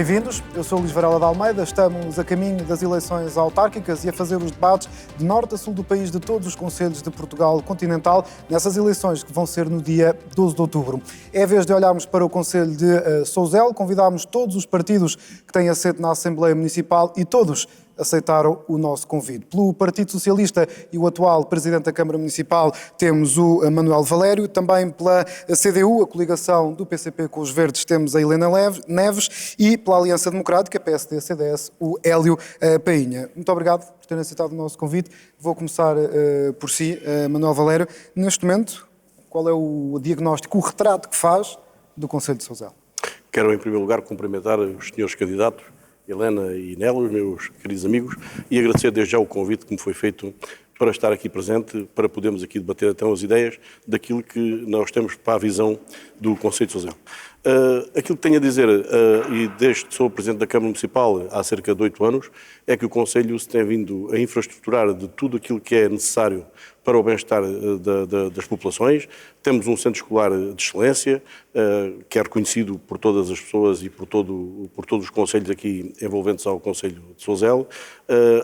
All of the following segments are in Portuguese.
Bem-vindos, eu sou o Luís Varela de Almeida, estamos a caminho das eleições autárquicas e a fazer os debates de norte a sul do país de todos os concelhos de Portugal continental, nessas eleições que vão ser no dia 12 de outubro. É a vez de olharmos para o concelho de Sousel, convidámos todos os partidos que têm assento na Assembleia Municipal e todos aceitaram o nosso convite. Pelo Partido Socialista e o atual Presidente da Câmara Municipal temos o Manuel Valério, também pela CDU, a coligação do PCP com os Verdes, temos a Helena Neves e pela Aliança Democrática, PSD-CDS, o Hélio Painha. Muito obrigado por terem aceitado o nosso convite. Vou começar por si, Manuel Valério. Neste momento, qual é o diagnóstico, o retrato que faz do Concelho de Sousel? Quero, em primeiro lugar, cumprimentar os senhores candidatos, Helena e Nelo, os meus queridos amigos, e agradecer desde já o convite que me foi feito para estar aqui presente, para podermos aqui debater então as ideias daquilo que nós temos para a visão do Concelho de Sousel. Aquilo que tenho a dizer, e desde que sou Presidente da Câmara Municipal há cerca de 8 anos, é que o Concelho se tem vindo a infraestruturar de tudo aquilo que é necessário para o bem-estar das populações. Temos um centro escolar de excelência, que é reconhecido por todas as pessoas e por todos os concelhos aqui envolventes ao Concelho de Sousel.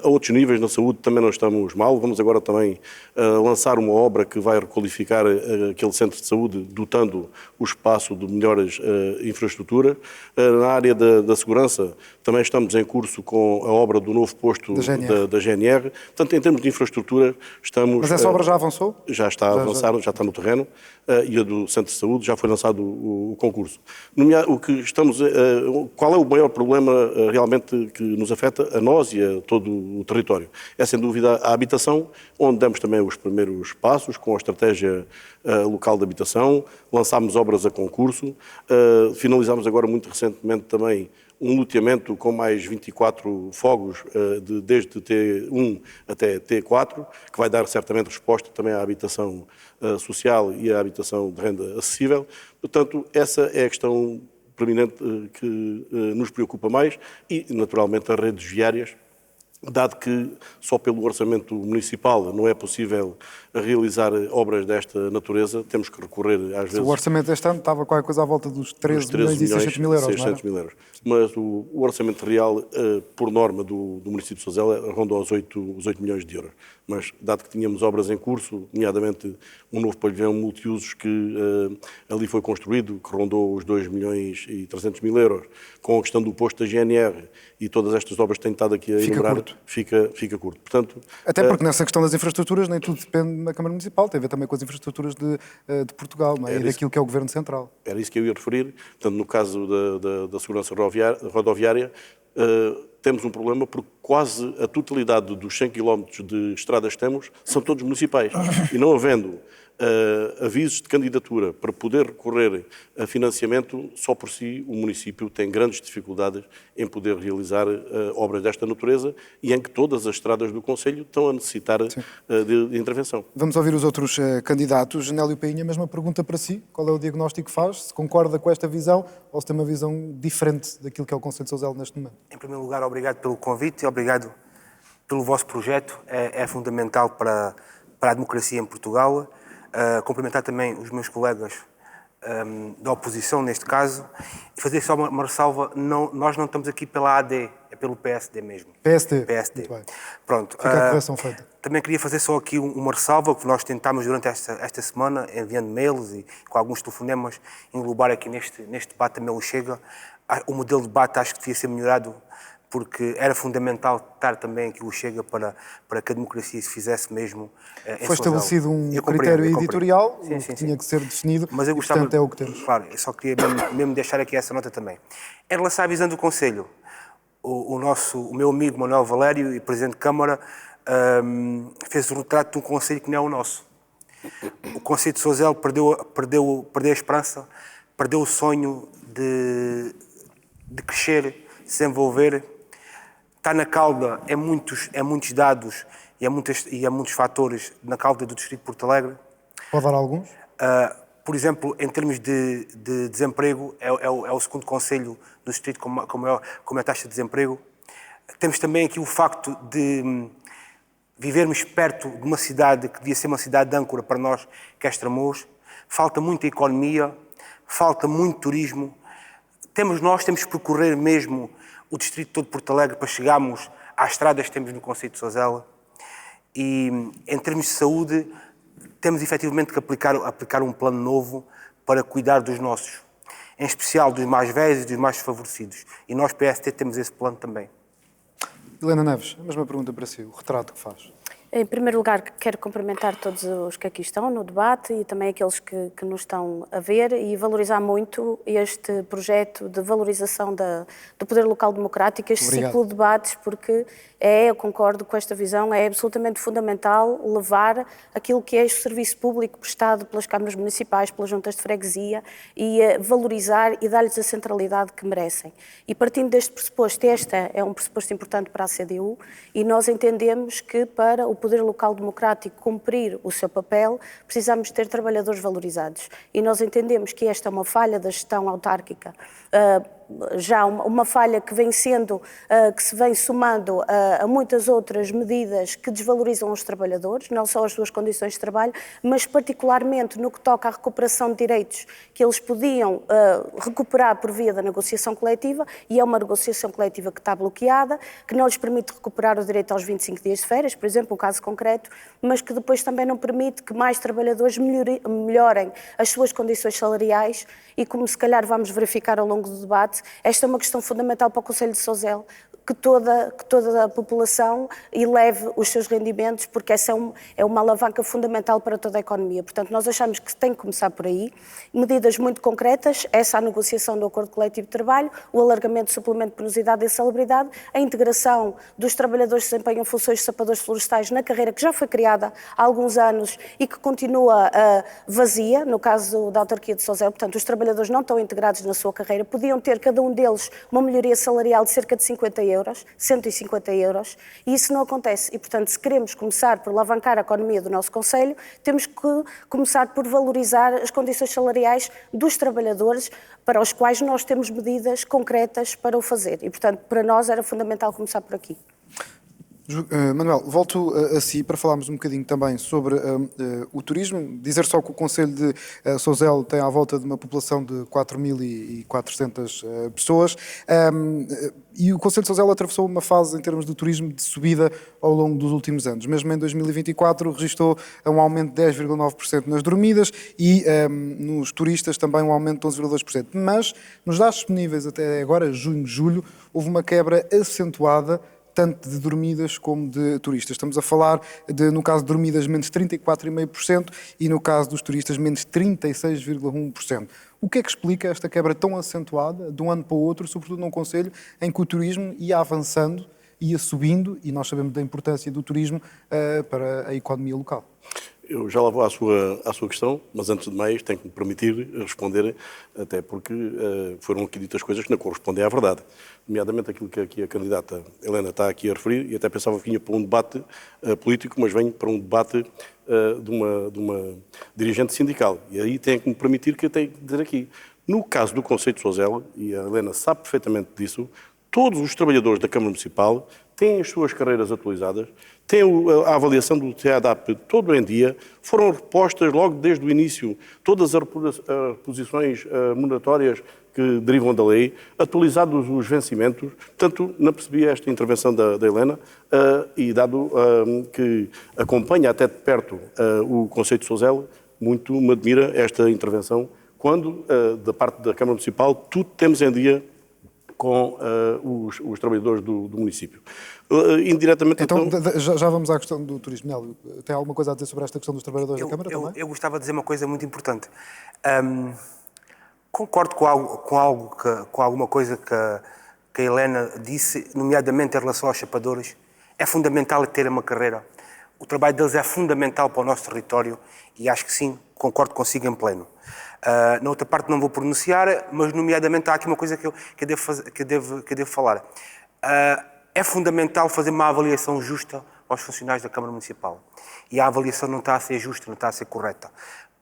A outros níveis, na saúde, também não estamos mal. Vamos agora também lançar uma obra que vai requalificar aquele centro de saúde, dotando o espaço de melhores infraestrutura. Na área da segurança, também estamos em curso com a obra do novo posto da GNR. Portanto, em termos de infraestrutura, estamos... Mas essa obra já avançou? Já está avançada, já está no terreno, e a do Centro de Saúde já foi lançado o concurso. Qual é o maior problema realmente que nos afeta a nós e a todo o território? É, sem dúvida, a habitação, onde damos também os primeiros passos com a estratégia local de habitação, lançámos obras a concurso, finalizámos agora muito recentemente também um loteamento com mais 24 fogos, desde T1 até T4, que vai dar certamente resposta também à habitação social e à habitação de renda acessível. Portanto, essa é a questão preeminente que nos preocupa mais e, naturalmente, as redes viárias, dado que só pelo orçamento municipal não é possível realizar obras desta natureza, temos que recorrer às vezes... O orçamento deste ano estava qualquer coisa à volta dos 13 milhões e 600 mil euros, 600 mil euros. Mas o orçamento real, por norma do município de Sousel, ronda aos 8 milhões de euros. Mas, dado que tínhamos obras em curso, nomeadamente um novo pavilhão multiusos que ali foi construído, que rondou os 2 milhões e 300 mil euros, com a questão do posto da GNR e todas estas obras que têm estado aqui a enumerar, fica curto. Portanto, até porque nessa questão das infraestruturas nem tudo depende da Câmara Municipal, tem a ver também com as infraestruturas de Portugal, não é? E daquilo que é o Governo Central. Era isso que eu ia referir. Portanto, no caso da segurança rodoviária, temos um problema porque quase a totalidade dos 100 km de estradas que temos são todos municipais. E não havendo avisos de candidatura para poder recorrer a financiamento, só por si o município tem grandes dificuldades em poder realizar obras desta natureza e em que todas as estradas do concelho estão a necessitar de intervenção. Vamos ouvir os outros candidatos. Hélio Painha, mesma pergunta para si. Qual é o diagnóstico que faz? Se concorda com esta visão ou se tem uma visão diferente daquilo que é o Concelho de Sousel neste momento? Em primeiro lugar, obrigado pelo convite e obrigado pelo vosso projeto. É fundamental para a democracia em Portugal. Cumprimentar também os meus colegas da oposição, neste caso, e fazer só uma ressalva. Nós não estamos aqui pela AD, é pelo PSD mesmo. PSD. PSD. Muito bem. Pronto. Fica a correção feita. Também queria fazer só aqui uma ressalva, que nós tentámos durante esta semana, enviando mails e com alguns telefonemas, englobar aqui neste debate também o Chega. O modelo de debate acho que devia ser melhorado, porque era fundamental estar também aqui o Chega para que a democracia se fizesse mesmo Foi estabelecido um critério editorial, que tinha que ser definido, mas eu gostava, portanto é o que temos. Claro, eu só queria mesmo deixar aqui essa nota também. Em relação à visão do Concelho, o meu amigo Manuel Valério, e Presidente de Câmara, fez o retrato de um Concelho que não é o nosso. O Concelho de Sousel perdeu a esperança, perdeu o sonho de crescer, de se envolver. Está na cauda, é muitos dados e há muitos fatores na cauda do Distrito de Porto Alegre. Pode dar alguns? Por exemplo, em termos de desemprego, é o segundo concelho do Distrito com maior taxa de desemprego. Temos também aqui o facto de vivermos perto de uma cidade que devia ser uma cidade de âncora para nós, que é Estremoz. Falta muita economia, falta muito turismo. Nós temos que percorrer mesmo o distrito todo de Porto Alegre para chegarmos às estradas que temos no concelho de Sozela. E, em termos de saúde, temos efetivamente que aplicar um plano novo para cuidar dos nossos, em especial dos mais velhos e dos mais desfavorecidos. E nós, PST, temos esse plano também. Helena Neves, a mesma pergunta para si, o retrato que faz. Em primeiro lugar, quero cumprimentar todos os que aqui estão no debate e também aqueles que nos estão a ver e valorizar muito este projeto de valorização do poder local democrático, este ciclo de debates, porque eu concordo com esta visão, é absolutamente fundamental levar aquilo que é este serviço público prestado pelas câmaras municipais, pelas juntas de freguesia e valorizar e dar-lhes a centralidade que merecem. E partindo deste pressuposto, este é um pressuposto importante para a CDU e nós entendemos que para o poder local democrático cumprir o seu papel, precisamos ter trabalhadores valorizados. E nós entendemos que esta é uma falha da gestão autárquica, já uma falha que vem sendo, que se vem somando a muitas outras medidas que desvalorizam os trabalhadores, não só as suas condições de trabalho, mas particularmente no que toca à recuperação de direitos que eles podiam recuperar por via da negociação coletiva, e é uma negociação coletiva que está bloqueada, que não lhes permite recuperar o direito aos 25 dias de férias, por exemplo, um caso concreto, mas que depois também não permite que mais trabalhadores melhorem as suas condições salariais e, como se calhar vamos verificar ao longo do debate, esta é uma questão fundamental para o Concelho de Sozela, que toda a população eleve os seus rendimentos, porque essa é uma alavanca fundamental para toda a economia. Portanto, nós achamos que tem que começar por aí. Medidas muito concretas, essa a negociação do acordo coletivo de trabalho, o alargamento do suplemento de penosidade e salubridade, a integração dos trabalhadores que desempenham funções de sapadores florestais na carreira que já foi criada há alguns anos e que continua vazia, no caso da autarquia de Sozela. Portanto, os trabalhadores não estão integrados na sua carreira, podiam ter cada um deles uma melhoria salarial de cerca de 50 euros, 150 euros, e isso não acontece. E, portanto, se queremos começar por alavancar a economia do nosso Concelho, temos que começar por valorizar as condições salariais dos trabalhadores, para os quais nós temos medidas concretas para o fazer. E, portanto, para nós era fundamental começar por aqui. Manuel, volto a si para falarmos um bocadinho também sobre o turismo. Dizer só que o Concelho de Sozela tem à volta de uma população de 4.400 pessoas e o Concelho de Sozela atravessou uma fase em termos de turismo de subida ao longo dos últimos anos. Mesmo em 2024 registrou um aumento de 10,9% nas dormidas e nos turistas também um aumento de 11,2%. Mas nos dados disponíveis até agora, junho, julho, houve uma quebra acentuada tanto de dormidas como de turistas. Estamos a falar de, no caso de dormidas, menos 34,5% e no caso dos turistas, menos 36,1%. O que é que explica esta quebra tão acentuada de um ano para o outro, sobretudo num concelho em que o turismo ia avançando, ia subindo, e nós sabemos da importância do turismo para a economia local? Eu já lá vou à sua questão, mas antes de mais tenho que me permitir responder, até porque foram aqui ditas coisas que não correspondem à verdade. Nomeadamente aquilo que aqui a candidata Helena está aqui a referir, e até pensava que vinha para um debate político, mas venho para um debate de uma dirigente sindical. E aí tenho que me permitir que eu tenho que dizer aqui. No caso do Concelho de Sozela, e a Helena sabe perfeitamente disso, todos os trabalhadores da Câmara Municipal têm as suas carreiras atualizadas, têm a avaliação do TEADAP todo em dia, foram repostas logo desde o início todas as reposições moratórias que derivam da lei, atualizados os vencimentos. Portanto, não percebi esta intervenção da Helena e dado que acompanha até de perto o Concelho de Sozela, muito me admira esta intervenção, quando da parte da Câmara Municipal tudo temos em dia com os trabalhadores do município. Indiretamente... Então, já vamos à questão do turismo. Nélio, tem alguma coisa a dizer sobre esta questão dos trabalhadores da Câmara também? Eu gostava de dizer uma coisa muito importante. Concordo com alguma coisa que a Helena disse, nomeadamente em relação aos chapadores. É fundamental ter uma carreira. O trabalho deles é fundamental para o nosso território e acho que sim, concordo consigo em pleno. Na outra parte não vou pronunciar, mas nomeadamente há aqui uma coisa que eu devo falar. É fundamental fazer uma avaliação justa aos funcionários da Câmara Municipal. E a avaliação não está a ser justa, não está a ser correta.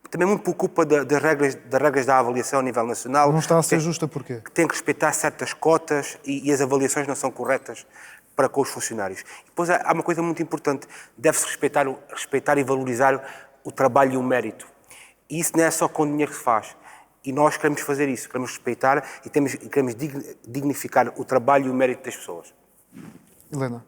Também muito por culpa das regras da avaliação a nível nacional. Não está a ser justa porquê? Que tem que respeitar certas cotas e as avaliações não são corretas para com os funcionários. E depois há uma coisa muito importante, deve-se respeitar e valorizar o trabalho e o mérito. E isso não é só com dinheiro que se faz. E nós queremos fazer isso, queremos respeitar e queremos dignificar o trabalho e o mérito das pessoas. Helena.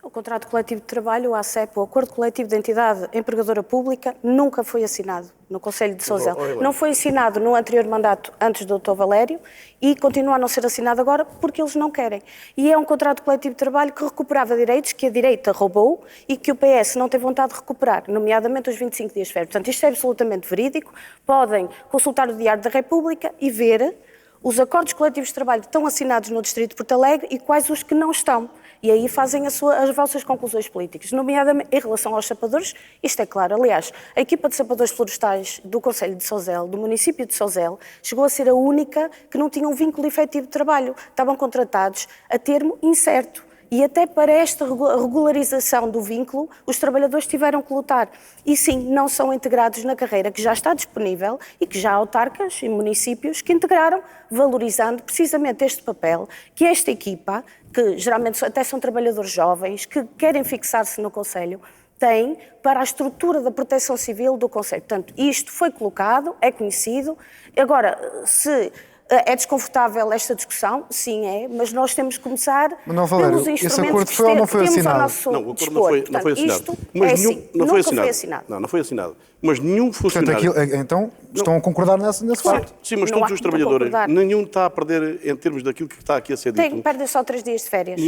O contrato coletivo de trabalho, o ACEP, o Acordo Coletivo de Entidade Empregadora Pública, nunca foi assinado no Conselho de Sousel. Não foi assinado no anterior mandato, antes do Dr. Valério, e continua a não ser assinado agora porque eles não querem. E é um contrato coletivo de trabalho que recuperava direitos que a direita roubou e que o PS não tem vontade de recuperar, nomeadamente os 25 dias de férias. Portanto, isto é absolutamente verídico. Podem consultar o Diário da República e ver os acordos coletivos de trabalho que estão assinados no Distrito de Porto Alegre e quais os que não estão. E aí fazem as vossas conclusões políticas. Nomeadamente, em relação aos sapadores, isto é claro. Aliás, a equipa de sapadores florestais do Conselho de Sousel, do município de Sousel, chegou a ser a única que não tinha um vínculo efetivo de trabalho. Estavam contratados a termo incerto. E até para esta regularização do vínculo, os trabalhadores tiveram que lutar. E sim, não são integrados na carreira que já está disponível e que já há autarcas e municípios que integraram, valorizando precisamente este papel que esta equipa, que geralmente até são trabalhadores jovens, que querem fixar-se no Conselho, tem para a estrutura da proteção civil do Conselho. Portanto, isto foi colocado, é conhecido. Agora, se é desconfortável esta discussão? Sim, é, mas nós temos que começar pelos instrumentos esse acordo foi ou não foi temos assinado? ao nosso Não, o acordo dispor. não foi assinado. Isto Mas é nenhum, assim, não nunca foi assinado. Não foi assinado. Mas nenhum funcionário... Portanto, então, estão a concordar nesse facto? Sim, mas Não todos há os como trabalhadores, concordar. nenhum está a perder em termos daquilo que está aqui a ser dito. Perde só 3 dias de férias.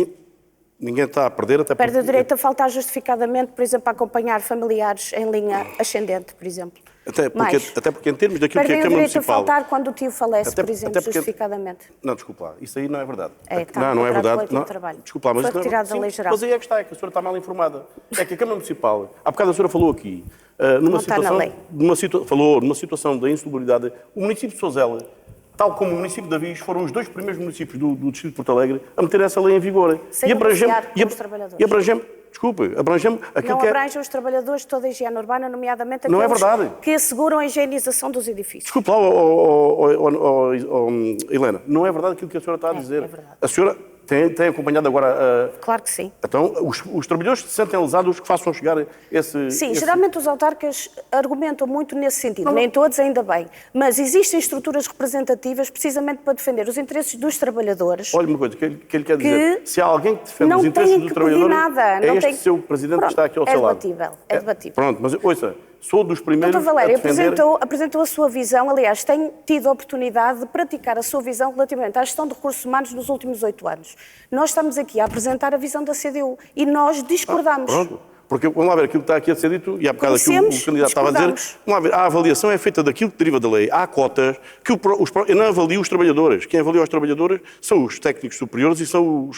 Ninguém está a perder, até Perde o porque... direito a faltar justificadamente, por exemplo, a acompanhar familiares em linha ascendente, por exemplo. Até porque em termos daquilo que Perdem é a o Câmara direito a Municipal... faltar quando o tio falece, Até por exemplo, porque- justificadamente. Não, desculpa lá, isso aí não é verdade. Está não no é contrato verdade. coletivo Não, de trabalho. desculpa lá, mas Foi isso não é- retirado da sim, lei geral. Mas aí é que está, é que a senhora está mal informada. É que a Câmara Municipal, há bocado a senhora falou aqui, Não está na lei. falou numa situação da insalubridade, o município de Sousel, tal como o município de Avis, foram os 2 primeiros municípios do Distrito de Porto Alegre a meter essa lei em vigor. Sem negociar com os trabalhadores. E abrangemos, desculpe, abrangemos aquilo Não que é... abrangem os trabalhadores de toda a higiene urbana, nomeadamente Não é aqueles verdade. que asseguram a higienização dos edifícios. Desculpe lá, Helena, não é verdade aquilo que a senhora está a dizer. É verdade. A senhora tem acompanhado agora... Claro que sim. Então, os trabalhadores se sentem lesados que façam chegar Sim, geralmente os autarcas argumentam muito nesse sentido, nem todos, ainda bem, mas existem estruturas representativas precisamente para defender os interesses dos trabalhadores. Olha uma coisa, que ele quer dizer, se há alguém que defende não os interesses têm dos que pedir trabalhadores, nada, é não este tem- seu presidente Pronto, que está aqui ao é seu lado. debatível, é debatível. Pronto, mas ouça, sou dos primeiros Dr. Valério a defender... apresentou a sua visão, aliás, tem tido a oportunidade de praticar a sua visão relativamente à gestão de recursos humanos nos últimos 8 anos. Nós estamos aqui a apresentar a visão da CDU e nós discordamos. Pronto, porque vamos lá ver aquilo que está aqui a ser dito, e há bocado aqui o Conhecemos, candidato estava a dizer, discordamos. vamos lá ver, a avaliação é feita daquilo que deriva da lei. Há cotas que eu não avalio os trabalhadores. Quem avalia os trabalhadores são os técnicos superiores e são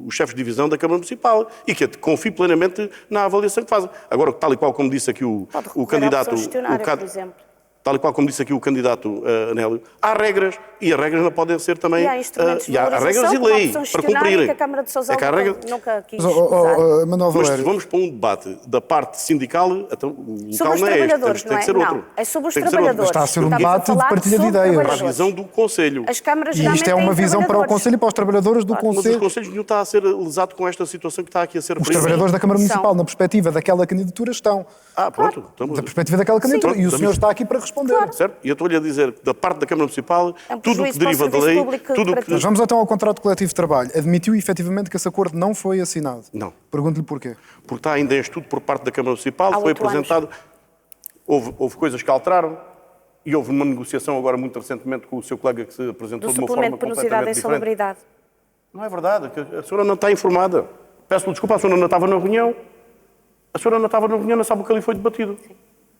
os chefes de divisão da Câmara Municipal e que confio plenamente na avaliação que fazem. Agora, tal e qual como disse aqui o Pode recorrer à candidato... opção gestionária, por exemplo. Tal e qual como disse aqui o candidato Anélio, há regras e as regras não podem ser também... E há instrumentos de e há regras e valorização, como a lei opção para gestionária cumprirem. que a Câmara de Sousel É que há regras... nunca quis Mas, usar. Manuel Mas se Valério, vamos para um debate da parte sindical, então, o Sobre local os não é este, trabalhadores, tem não que é? ser outro. Não, é sobre os Tem que ser outro. trabalhadores. está a ser um Estamos a debate de falar partilha de sobre ideias. Para a trabalhadores. visão do Conselho. As câmaras e isto é geralmente uma têm visão para o trabalhadores. Conselho e para os trabalhadores do Mas os Conselho. Conselhos nenhum está a ser lesado com esta situação que está aqui a ser Os referida. trabalhadores da Câmara São. Municipal, na perspectiva daquela candidatura, estão. Pronto. Então, Da perspectiva daquela candidatura. Sim. E o senhor está aqui para responder. certo? E eu estou-lhe a dizer que da parte da Câmara Municipal, É um tudo o prejuízo que para o deriva da serviço lei, público tudo o para que... Mas vamos então ao contrato coletivo de trabalho. Admitiu efetivamente que esse acordo não foi assinado? Não. Pergunto-lhe porquê. Porque está ainda em estudo por parte da Câmara Municipal, Há foi 8 anos. apresentado, houve coisas que alteraram e houve uma negociação agora muito recentemente com o seu colega que se apresentou Do de uma suplemento forma de penosidade e completamente diferente. insalubridade. Não é verdade, que a senhora não está informada. Peço-lhe desculpa, a senhora não estava na reunião. A senhora não estava na reunião, não sabe o que ali foi debatido.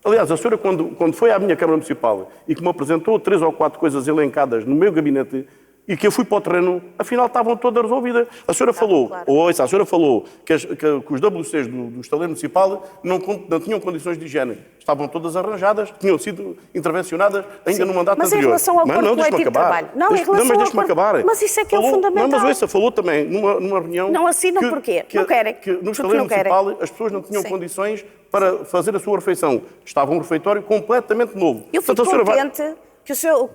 Aliás, a senhora, quando foi à minha Câmara Municipal e que me apresentou 3 ou 4 coisas elencadas no meu gabinete e que eu fui para o terreno, afinal estavam todas resolvidas. A senhora falou, claro. ouça, a senhora falou que os WCs do estaleiro municipal não tinham condições de higiene. Estavam todas arranjadas, tinham sido intervencionadas ainda no mandato Mas em anterior. relação ao Mas acordo não, deixe-me coletivo de acabar. trabalho. Não, em relação mas ao deixe-me acordo- acabar. Mas isso é que é o Falou- fundamental. Não, mas ouça, falou também numa reunião... Não assinam porquê? Não querem. Que no Porque estaleiro não querem. municipal as pessoas não tinham Sim. condições para fazer a sua refeição. Estava um refeitório completamente novo. Eu fico Portanto, a senhora vai- contente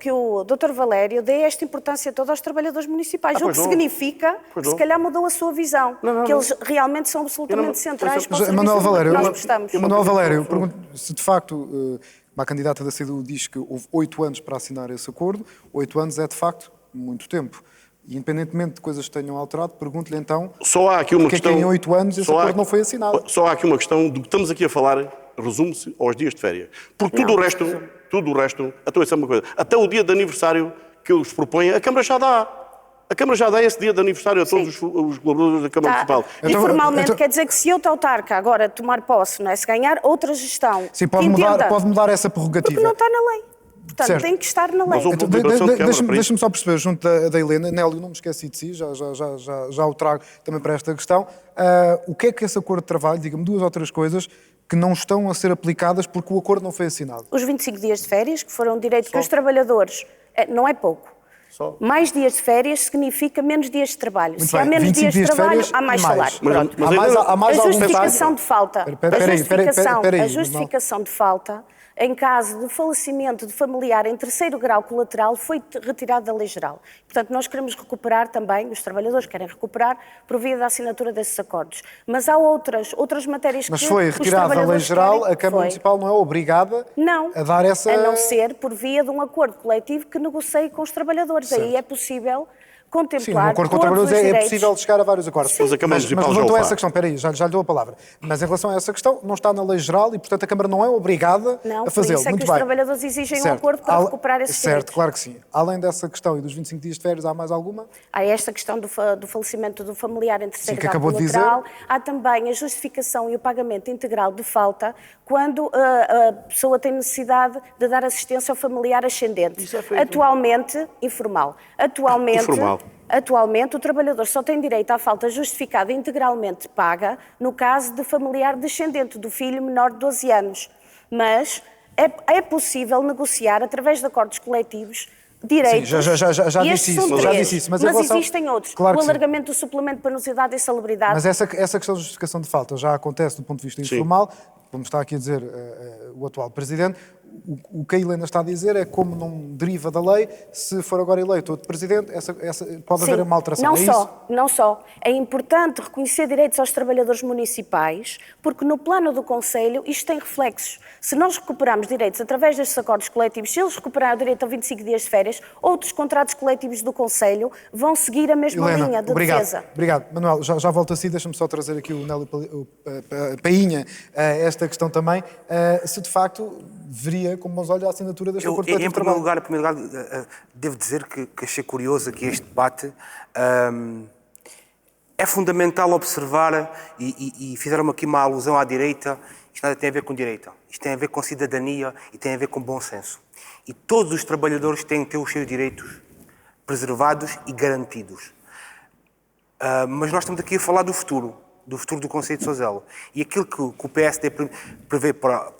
que o Dr. Valério dê esta importância toda aos trabalhadores municipais, o pois que não. significa Pois que se não. calhar mudou a sua visão, Não, que não. eles realmente são Eu absolutamente não- centrais para o Mas, serviço Manuel público Valério, que nós prestamos. Manuel Valério, pergunto se de facto A candidata da CDU diz que houve 8 anos para assinar esse acordo. 8 anos é, de facto, muito tempo. E, independentemente de coisas que tenham alterado, pergunto-lhe então Só há aqui uma porque questão, é que em 8 anos esse acordo não foi assinado. Só há aqui uma questão do que estamos aqui a falar, resume-se aos dias de férias. Porque tudo o resto, então isso é uma coisa, até o dia de aniversário que eles propõem, a Câmara já dá. A Câmara já dá esse dia de aniversário a todos os colaboradores da Câmara Municipal. Informalmente, quer dizer que se outro autarca agora tomar posse, não é? Se ganhar outra gestão... Sim, pode mudar essa prerrogativa. Porque não está na lei. Portanto, Certo. tem que estar na lei. Mas houve deliberação de Câmara para isso. Deixa-me só perceber, junto da Helena, Nélio, não me esqueci de si, já o trago também para esta questão. O que é que esse acordo de trabalho, diga-me 2 ou 3 coisas, que não estão a ser aplicadas porque o acordo não foi assinado? Os 25 dias de férias, que foram um direito que os trabalhadores... Não é pouco. Só. Mais dias de férias significa menos dias de trabalho. Muito Se há bem, menos 25 dias de trabalho, férias há mais e mais. salário. Mas- Pronto. Há mais A algum justificação de falta. Peraí, De falta, em caso de falecimento de familiar em 3º grau colateral, foi retirado da lei geral. Portanto, nós queremos recuperar também, os trabalhadores querem recuperar, por via da assinatura desses acordos. Mas há outras matérias Mas que foi os retirada da lei trabalhadores geral, querem. a Câmara Foi. Municipal não é obrigada a dar essa... A não ser por via de um acordo coletivo que negocie com os trabalhadores. Certo. Aí é possível Sim, um contemplar acordo com todos os trabalhadores é direitos. possível chegar a vários acordos. Mas a Câmara Municipal já levantou o essa faz. questão, espera aí, já lhe dou a palavra. Mas em relação a essa questão, não está na lei geral e, portanto, a Câmara não é obrigada Não, a por fazê-lo. isso é que Muito os bem. trabalhadores exigem um Certo. acordo para recuperar esses Certo, direitos. claro que sim. Além dessa questão e dos 25 dias de férias, há mais alguma? Há esta questão do falecimento do familiar em 3º Sim, que grau acabou de dizer. colateral. Há também a justificação e o pagamento integral de falta quando a pessoa tem necessidade de dar assistência ao familiar ascendente. Isso é feito. Atualmente, informal. Atualmente, o trabalhador só tem direito à falta justificada e integralmente paga no caso de familiar descendente do filho menor de 12 anos. Mas é possível negociar, através de acordos coletivos, direitos. Sim, já E disse estes são isso, já três. disse isso, mas Mas em relação- existem outros. Claro O que sim. alargamento do suplemento de penosidade e salubridade. Mas essa questão de justificação de falta já acontece do ponto de vista Sim. informal, como está aqui a dizer o atual Presidente. O que a Helena está a dizer é como não deriva da lei, se for agora eleito outro Presidente, pode haver uma alteração. Não é isso? não só. É importante reconhecer direitos aos trabalhadores municipais, porque no plano do Conselho isto tem reflexos. Se nós recuperarmos direitos através destes acordos coletivos, se eles recuperarem o direito a 25 dias de férias, outros contratos coletivos do Conselho vão seguir a mesma Helena, linha de obrigado. defesa. Obrigado. Manuel, já volto a si, deixa-me só trazer aqui o Nélio Painha a esta questão também. Se de facto veria com bons olhos a assinatura deste acordo coletivo Em de trabalho. primeiro lugar, devo dizer que achei curioso aqui este debate. É fundamental observar, e fizeram aqui uma alusão à direita, isto nada tem a ver com direita, isto tem a ver com cidadania e tem a ver com bom senso. E todos os trabalhadores têm que ter os seus direitos preservados e garantidos. Mas nós estamos aqui a falar do futuro do Conselho de Sozelo. E aquilo que o PSD prevê para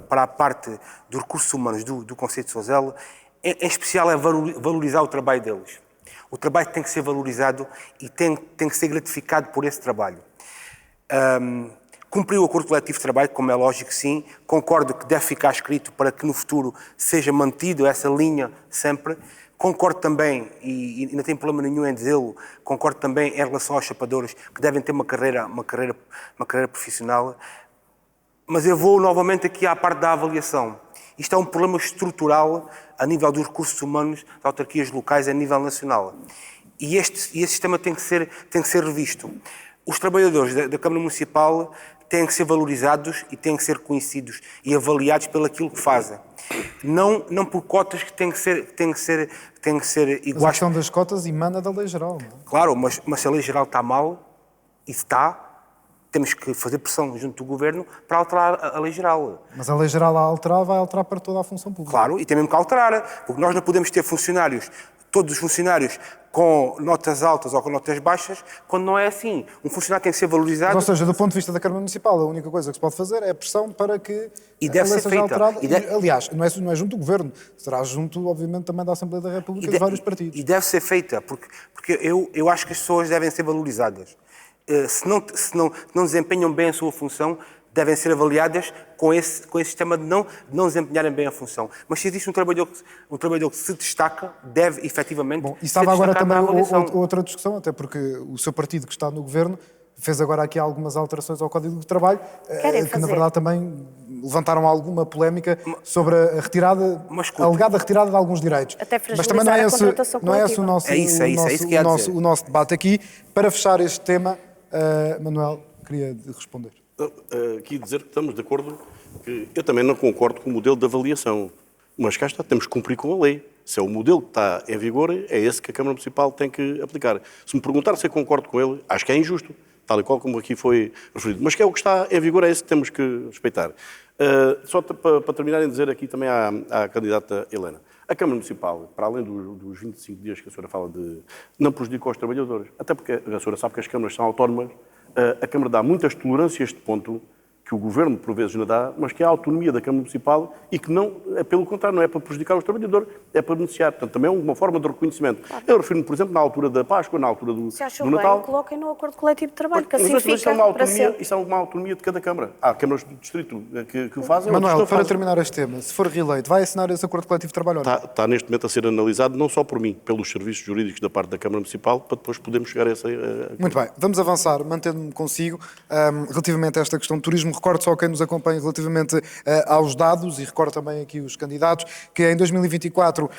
a parte dos recursos humanos do Conselho de Sozelo, em especial é valorizar o trabalho deles. O trabalho tem que ser valorizado e tem que ser gratificado por esse trabalho. Cumpriu o acordo coletivo de trabalho, como é lógico, sim. Concordo que deve ficar escrito para que no futuro seja mantido essa linha sempre. Concordo também, e não tenho problema nenhum em dizê-lo, concordo também em relação aos chapadores que devem ter uma carreira profissional. Mas eu vou novamente aqui à parte da avaliação. Isto é um problema estrutural a nível dos recursos humanos das autarquias locais a nível nacional. E este sistema tem que ser revisto. Os trabalhadores da Câmara Municipal têm que ser valorizados e têm que ser conhecidos e avaliados pelo aquilo que fazem. Não por cotas que têm que ser Mas a iguais. questão das cotas emana da lei geral, não é? Claro, mas se a lei geral está mal, e está, temos que fazer pressão junto do Governo para alterar a lei geral. Mas a lei geral a alterar vai alterar para toda a função pública. Claro, e tem mesmo que alterar, porque nós não podemos ter todos os funcionários com notas altas ou com notas baixas, quando não é assim. Um funcionário tem que ser valorizado. Ou seja, do ponto de vista da Câmara Municipal, a única coisa que se pode fazer é pressão para que E deve a lei ser seja feita. alterada. E Aliás, não é junto do Governo, será junto, obviamente, também da Assembleia da República e de vários partidos. E deve ser feita, porque eu acho que as pessoas devem ser valorizadas. Se não desempenham bem a sua função, devem ser avaliadas com esse sistema de não desempenharem bem a função. Mas se existe um trabalhador que se destaca, deve efetivamente Bom, e ser estava agora destacado também na avaliação. outra discussão, até porque o seu partido que está no Governo fez agora aqui algumas alterações ao Código do Trabalho, Querem que na fazer. verdade também levantaram alguma polémica sobre a retirada, Mas escuta. a alegada retirada de alguns direitos. Até Mas também não é fragilizar a esse, contratação não é esse o coletiva. nosso, É isso que ia dizer. o nosso debate aqui. Para fechar este tema, Manuel, queria responder. Aqui dizer que estamos de acordo, que eu também não concordo com o modelo de avaliação, mas cá está, temos que cumprir com a lei. Se é o modelo que está em vigor, é esse que a Câmara Municipal tem que aplicar. Se me perguntar se eu concordo com ele, acho que é injusto, tal e qual como aqui foi referido. Mas que é o que está em vigor, é esse que temos que respeitar. Só para terminar em dizer aqui também à candidata Helena. A Câmara Municipal, para além dos 25 dias que a senhora fala de... não prejudica os trabalhadores. Até porque a senhora sabe que as câmaras são autónomas. A Câmara dá muitas tolerâncias a este ponto, que o Governo por vezes não dá, mas que há a autonomia da Câmara Municipal e que não, pelo contrário, não é para prejudicar os trabalhadores, é para beneficiar. Portanto, também é uma forma de reconhecimento. Eu refiro-me, por exemplo, na altura da Páscoa, na altura do Se achou do bem, Natal. coloquem no acordo coletivo de trabalho, que Mas assim isso fica é uma para autonomia, sempre. isso é uma autonomia de cada Câmara. Há câmaras do Distrito que o fazem, outras Manuel, não para fazem. terminar este tema, se for reeleito, vai assinar esse acordo coletivo de trabalho ou não? Está neste momento a ser analisado, não só por mim, pelos serviços jurídicos da parte da Câmara Municipal, para depois podermos chegar a essa... Muito bem, vamos avançar, mantendo-me consigo. Relativamente a esta questão do turismo, recordo só quem nos acompanha relativamente aos dados, e recordo também aqui os candidatos, que em 2024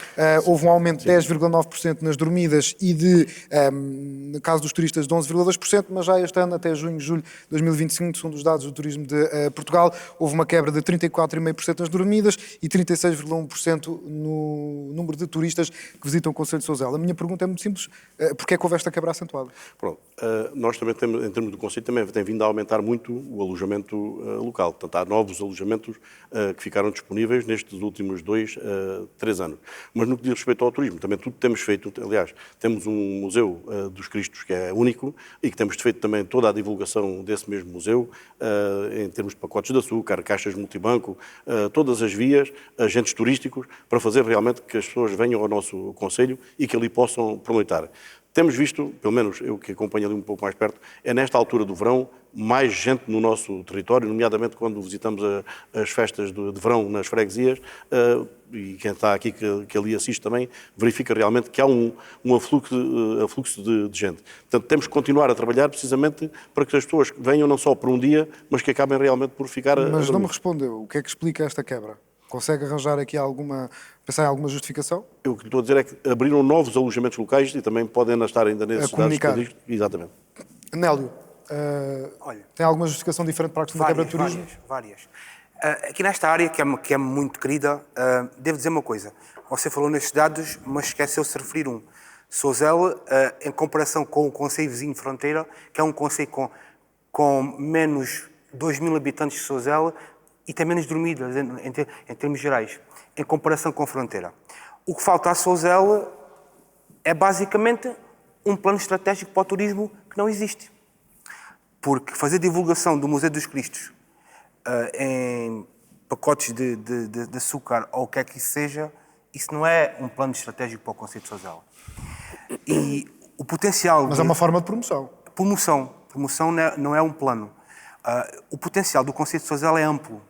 houve um aumento de 10,9% nas dormidas e no caso dos turistas, de 11,2%, mas já este ano, até junho, julho de 2025, segundo os dados do Turismo de Portugal, houve uma quebra de 34,5% nas dormidas e 36,1% no número de turistas que visitam o Concelho de Sousel. A minha pergunta é muito simples, porquê é que houve esta quebra acentuada? Pronto. Nós também temos, em termos do Conselho, também tem vindo a aumentar muito o alojamento local. Portanto, há novos alojamentos que ficaram disponíveis nestes últimos 2, 3 anos. Mas no que diz respeito ao turismo, também tudo temos feito, aliás, temos um museu dos Cristos que é único e que temos feito também toda a divulgação desse mesmo museu, em termos de pacotes de açúcar, caixas multibanco, todas as vias, agentes turísticos, para fazer realmente que as pessoas venham ao nosso Conselho e que ali possam pernoitar. Temos visto, pelo menos eu que acompanho ali um pouco mais perto, é nesta altura do verão, mais gente no nosso território, nomeadamente quando visitamos as festas de verão nas freguesias, e quem está aqui que ali assiste também, verifica realmente que há um afluxo de gente. Portanto, temos que continuar a trabalhar precisamente para que as pessoas venham não só por um dia, mas que acabem realmente por ficar... Mas não me respondeu. O que é que explica esta quebra? Consegue arranjar aqui pensar em alguma justificação? O que lhe estou a dizer é que abriram novos alojamentos locais e também podem estar ainda nesses dados que eu digo. Exatamente. Nélio, tem alguma justificação diferente para a questão da quebra de turismo? Várias. Aqui nesta área, que é muito querida, devo dizer uma coisa. Você falou nestes dados, mas esqueceu-se de referir um. Sousel, em comparação com o concelho vizinho de fronteira, que é um concelho com menos 2.000 habitantes de Sousel e tem menos dormidas em termos gerais, em comparação com a fronteira. O que falta a Sousel é basicamente um plano estratégico para o turismo que não existe. Porque fazer divulgação do Museu dos Cristos em pacotes de açúcar ou o que é que isso seja, isso não é um plano estratégico para o concelho de Sousel. E o potencial... Mas é uma forma de promoção. Promoção não é um plano. O potencial do concelho de Sousel é amplo.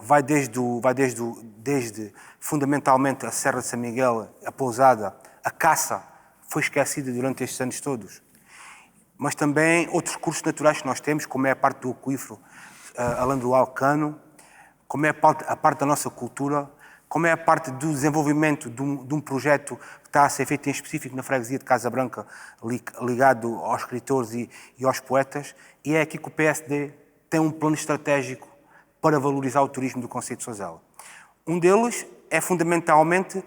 Vai desde fundamentalmente a Serra de São Miguel, a pousada, a caça, foi esquecida durante estes anos todos. Mas também outros recursos naturais que nós temos, como é a parte do aquífero, além do Alcano, como é a parte da nossa cultura, como é a parte do desenvolvimento de um projeto que está a ser feito em específico na freguesia de Casa Branca, ligado aos escritores e aos poetas, e é aqui que o PSD tem um plano estratégico para valorizar o turismo do concelho de Sousel. Um deles é fundamentalmente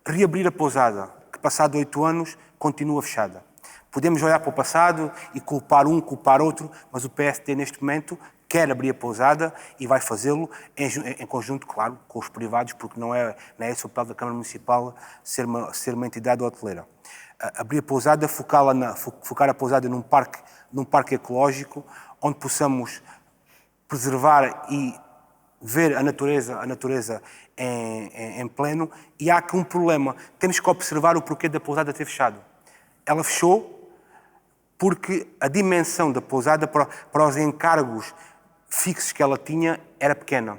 reabrir a pousada, que passado 8 anos continua fechada. Podemos olhar para o passado e culpar um, culpar outro, mas o PSD neste momento quer abrir a pousada e vai fazê-lo em conjunto, claro, com os privados, porque não é esse o papel da Câmara Municipal ser uma entidade hoteleira. Abrir a pousada, focar a pousada num parque ecológico, onde possamos preservar e ver a natureza em pleno. E há aqui um problema. Temos que observar o porquê da pousada ter fechado. Ela fechou porque a dimensão da pousada para os encargos fixos que ela tinha era pequena.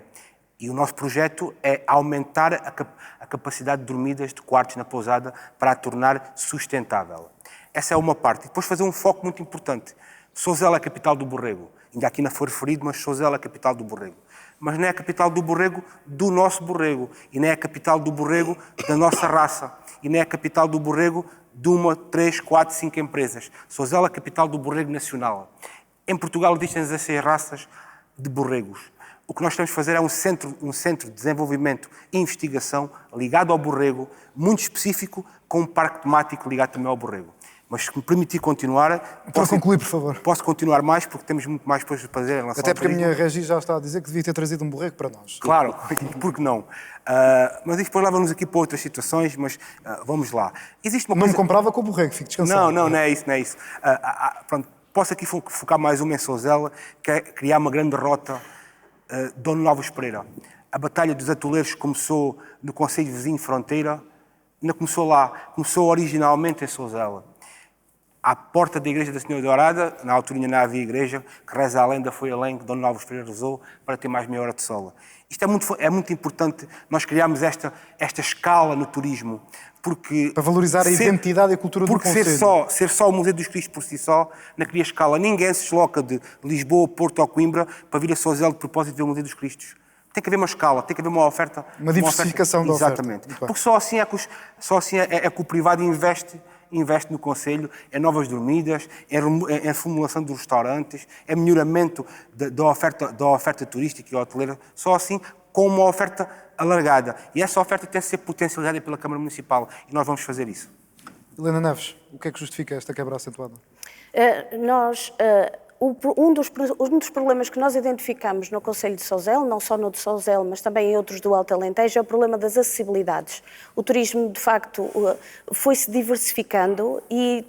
E o nosso projeto é aumentar a capacidade de dormidas de quartos na pousada para a tornar sustentável. Essa é uma parte. E depois fazer um foco muito importante. Sousel é a capital do borrego. Ainda aqui não foi referido, mas Sousel é a capital do borrego. Mas não é a capital do borrego do nosso borrego. E não é a capital do borrego da nossa raça. E não é a capital do borrego de 1, 3, 4, 5 empresas. Sousel é a capital do borrego nacional. Em Portugal existem 16 raças de borregos. O que nós temos de fazer é um centro de desenvolvimento e investigação ligado ao borrego, muito específico, com um parque temático ligado também ao borrego. Mas se me permitir continuar... Para concluir, por favor. Posso continuar mais, porque temos muito mais depois de fazer em relação Até ao porque a turismo. minha Regi já está a dizer que devia ter trazido um borrego para nós. Claro, porque não? Mas isto depois leva-nos aqui para outras situações, mas vamos lá. Existe uma Não coisa... me comprava com o borrego, fico descansado. Não é isso. Pronto, posso aqui focar mais uma em Sousel, que é criar uma grande rota Dom Novos Pereira. A Batalha dos Atoleiros começou no Concelho Vizinho Fronteira, não começou lá, começou originalmente em Sousel. À porta da Igreja da Senhora Dourada, na altura ainda não havia igreja, que reza a lenda, foi além que Dom Novos Pereira rezou para ter mais meia hora de sola. Isto é muito importante, nós criarmos esta escala no turismo, porque... Para valorizar a identidade e a cultura do Porque concelho. ser só o Museu dos Cristos por si só, não cria escala. Ninguém se desloca de Lisboa, Porto ou Coimbra para vir a Sousel de propósito de ver o Museu dos Cristos. Tem que haver uma escala, tem que haver uma oferta. Uma diversificação da oferta. Exatamente. Porque só assim é que o privado investe no concelho, em novas dormidas, em reformulação dos restaurantes, em melhoramento da oferta turística e hoteleira, só assim com uma oferta alargada. E essa oferta tem de ser potencializada pela Câmara Municipal e nós vamos fazer isso. Helena Neves, o que é que justifica esta quebra acentuada? Um dos problemas que nós identificamos no Concelho de Sousel, não só no de Sousel, mas também em outros do Alto Alentejo, é o problema das acessibilidades. O turismo, de facto, foi-se diversificando e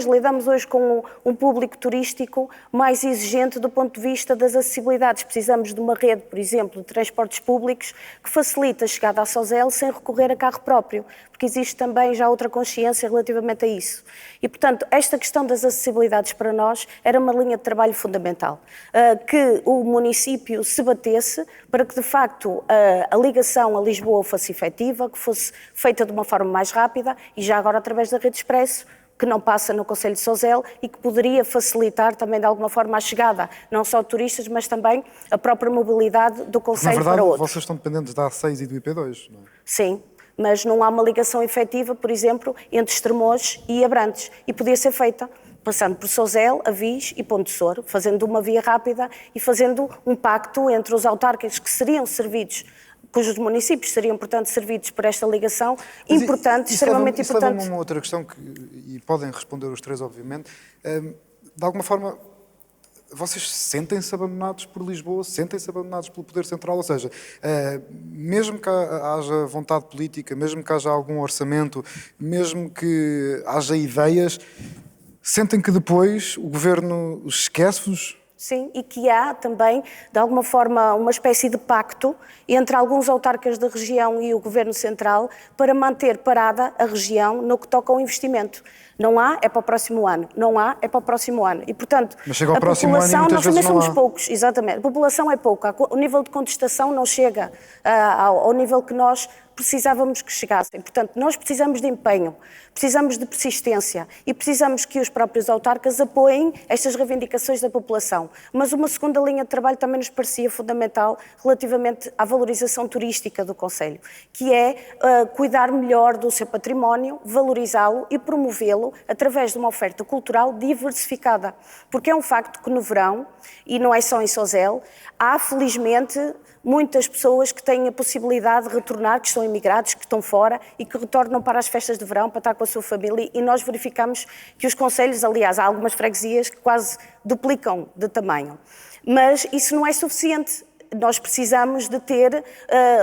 lidamos hoje com um público turístico mais exigente do ponto de vista das acessibilidades. Precisamos de uma rede, por exemplo, de transportes públicos que facilite a chegada a Sousel sem recorrer a carro próprio, porque existe também já outra consciência relativamente a isso. E, portanto, esta questão das acessibilidades para nós era uma linha de trabalho fundamental, que o município se batesse para que, de facto, a ligação a Lisboa fosse efetiva, que fosse feita de uma forma mais rápida e já agora através da rede expresso, que não passa no Concelho de Sousel e que poderia facilitar também de alguma forma a chegada, não só de turistas, mas também a própria mobilidade do Concelho para outros. Na verdade, vocês estão dependentes da A6 e do IP2, não é? Sim, mas não há uma ligação efetiva, por exemplo, entre Estremoz e Abrantes. E podia ser feita passando por Sousel, Avis e Ponte Sor, fazendo uma via rápida e fazendo um pacto entre os autarcas que seriam servidos, cujos municípios seriam, portanto, servidos por esta ligação, extremamente importante. Isso leva-me a uma outra questão, e podem responder os três, obviamente. De alguma forma, vocês sentem-se abandonados por Lisboa, sentem-se abandonados pelo Poder Central, ou seja, mesmo que haja vontade política, mesmo que haja algum orçamento, mesmo que haja ideias, sentem que depois o Governo esquece-vos? Sim, e que há também, de alguma forma, uma espécie de pacto entre alguns autarcas da região e o Governo Central para manter parada a região no que toca ao investimento. Não há, é para o próximo ano. Não há, é para o próximo ano. E, portanto, mas chega ao próximo ano e muitas vezes não há. Nós também somos poucos, exatamente. A população é pouca. O nível de contestação não chega ao nível que nós precisávamos que chegassem. Portanto, nós precisamos de empenho, precisamos de persistência e precisamos que os próprios autarcas apoiem estas reivindicações da população. Mas uma segunda linha de trabalho também nos parecia fundamental relativamente à valorização turística do concelho, que é cuidar melhor do seu património, valorizá-lo e promovê-lo através de uma oferta cultural diversificada. Porque é um facto que no verão, e não é só em Sousel, há felizmente muitas pessoas que têm a possibilidade de retornar, que estão imigrados, que estão fora e que retornam para as festas de verão para estar com a sua família, e nós verificamos que os concelhos, aliás, há algumas freguesias que quase duplicam de tamanho. Mas isso não é suficiente. Nós precisamos de ter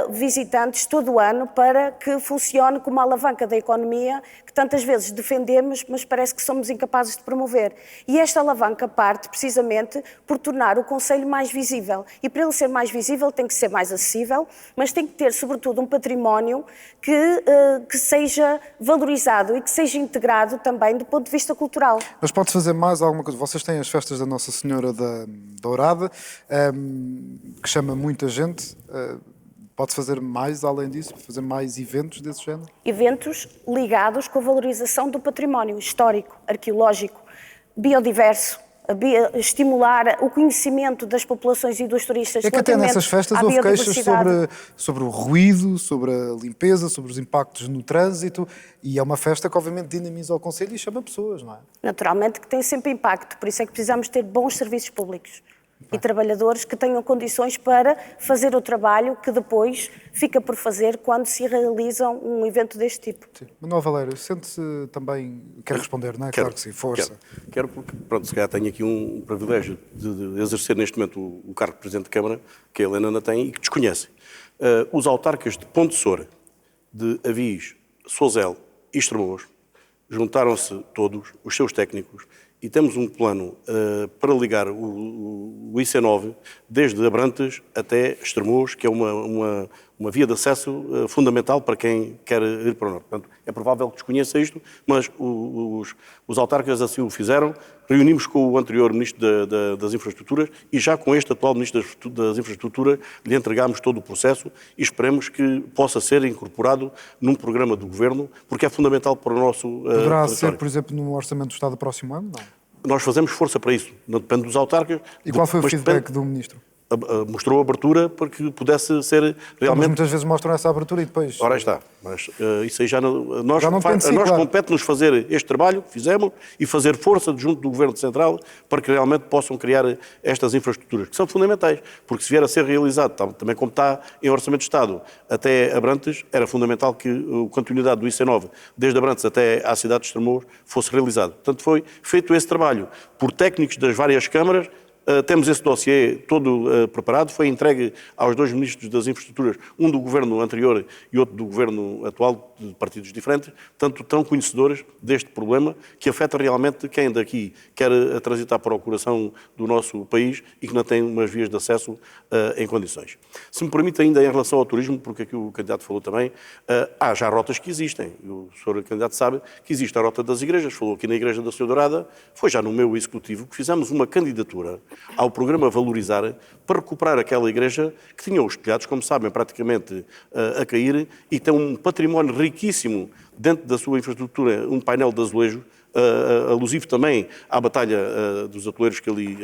visitantes todo o ano para que funcione como uma alavanca da economia que tantas vezes defendemos, mas parece que somos incapazes de promover. E esta alavanca parte precisamente por tornar o concelho mais visível. E para ele ser mais visível tem que ser mais acessível, mas tem que ter sobretudo um património que seja valorizado e que seja integrado também do ponto de vista cultural. Mas pode-se fazer mais alguma coisa? Vocês têm as festas da Nossa Senhora da Dourada, que chama muita gente, Pode-se fazer mais além disso? Fazer mais eventos desse género? Eventos ligados com a valorização do património histórico, arqueológico, biodiverso, estimular o conhecimento das populações e dos turistas. É que até nessas festas houve queixas biodiversidade. sobre o ruído, sobre a limpeza, sobre os impactos no trânsito, e é uma festa que obviamente dinamiza o concelho e chama pessoas, não é? Naturalmente que tem sempre impacto, por isso é que precisamos ter bons serviços públicos e trabalhadores que tenham condições para fazer o trabalho que depois fica por fazer quando se realiza um evento deste tipo. Sim. Manuel Valério, sente-se também... Quer responder, não é? Claro que sim, força. Quero porque, pronto, se calhar tenho aqui um privilégio de exercer neste momento o cargo de Presidente de Câmara, que a Helena ainda tem e que desconhece. Os autarcas de Ponte de Soura, de Avis, Sozel e Estremoz, juntaram-se todos, os seus técnicos, e temos um plano para ligar o IC9 desde Abrantes até Estremoz, que é uma via de acesso fundamental para quem quer ir para o norte. Portanto, é provável que desconheça isto, mas os autarcas assim o fizeram. Reunimos com o anterior Ministro das Infraestruturas e já com este atual Ministro das Infraestruturas lhe entregámos todo o processo e esperemos que possa ser incorporado num programa do Governo, porque é fundamental para o nosso Poderá território. ser, por exemplo, no Orçamento do Estado do próximo ano? Não. Nós fazemos força para isso, não depende dos autarcas. E qual foi o mas feedback do Ministro? mostrou abertura para que pudesse ser Mas realmente... muitas vezes mostram essa abertura e depois... Ora, aí está. Mas isso aí já nós Já não depende de si, nós claro. compete-nos fazer este trabalho que fizemos e fazer força junto do Governo Central para que realmente possam criar estas infraestruturas, que são fundamentais, porque se vier a ser realizado, também como está em Orçamento de Estado, até Abrantes, era fundamental que a continuidade do IC9, desde Abrantes até à cidade de Estremoz, fosse realizado. Portanto, foi feito esse trabalho por técnicos das várias câmaras. Temos esse dossiê todo preparado, foi entregue aos dois ministros das infraestruturas, um do governo anterior e outro do governo atual, de partidos diferentes, portanto, tão conhecedores deste problema que afeta realmente quem daqui quer transitar para o coração do nosso país e que não tem umas vias de acesso em condições. Se me permite ainda em relação ao turismo, porque aqui o candidato falou também, há já rotas que existem. O senhor candidato sabe que existe a rota das igrejas, falou aqui na Igreja da Senhora Dourada, foi já no meu executivo que fizemos uma candidatura ao programa Valorizar para recuperar aquela igreja que tinha os telhados, como sabem, praticamente a cair e tem um património riquíssimo dentro da sua infraestrutura, um painel de azulejo, alusivo também à batalha dos atoleiros que ali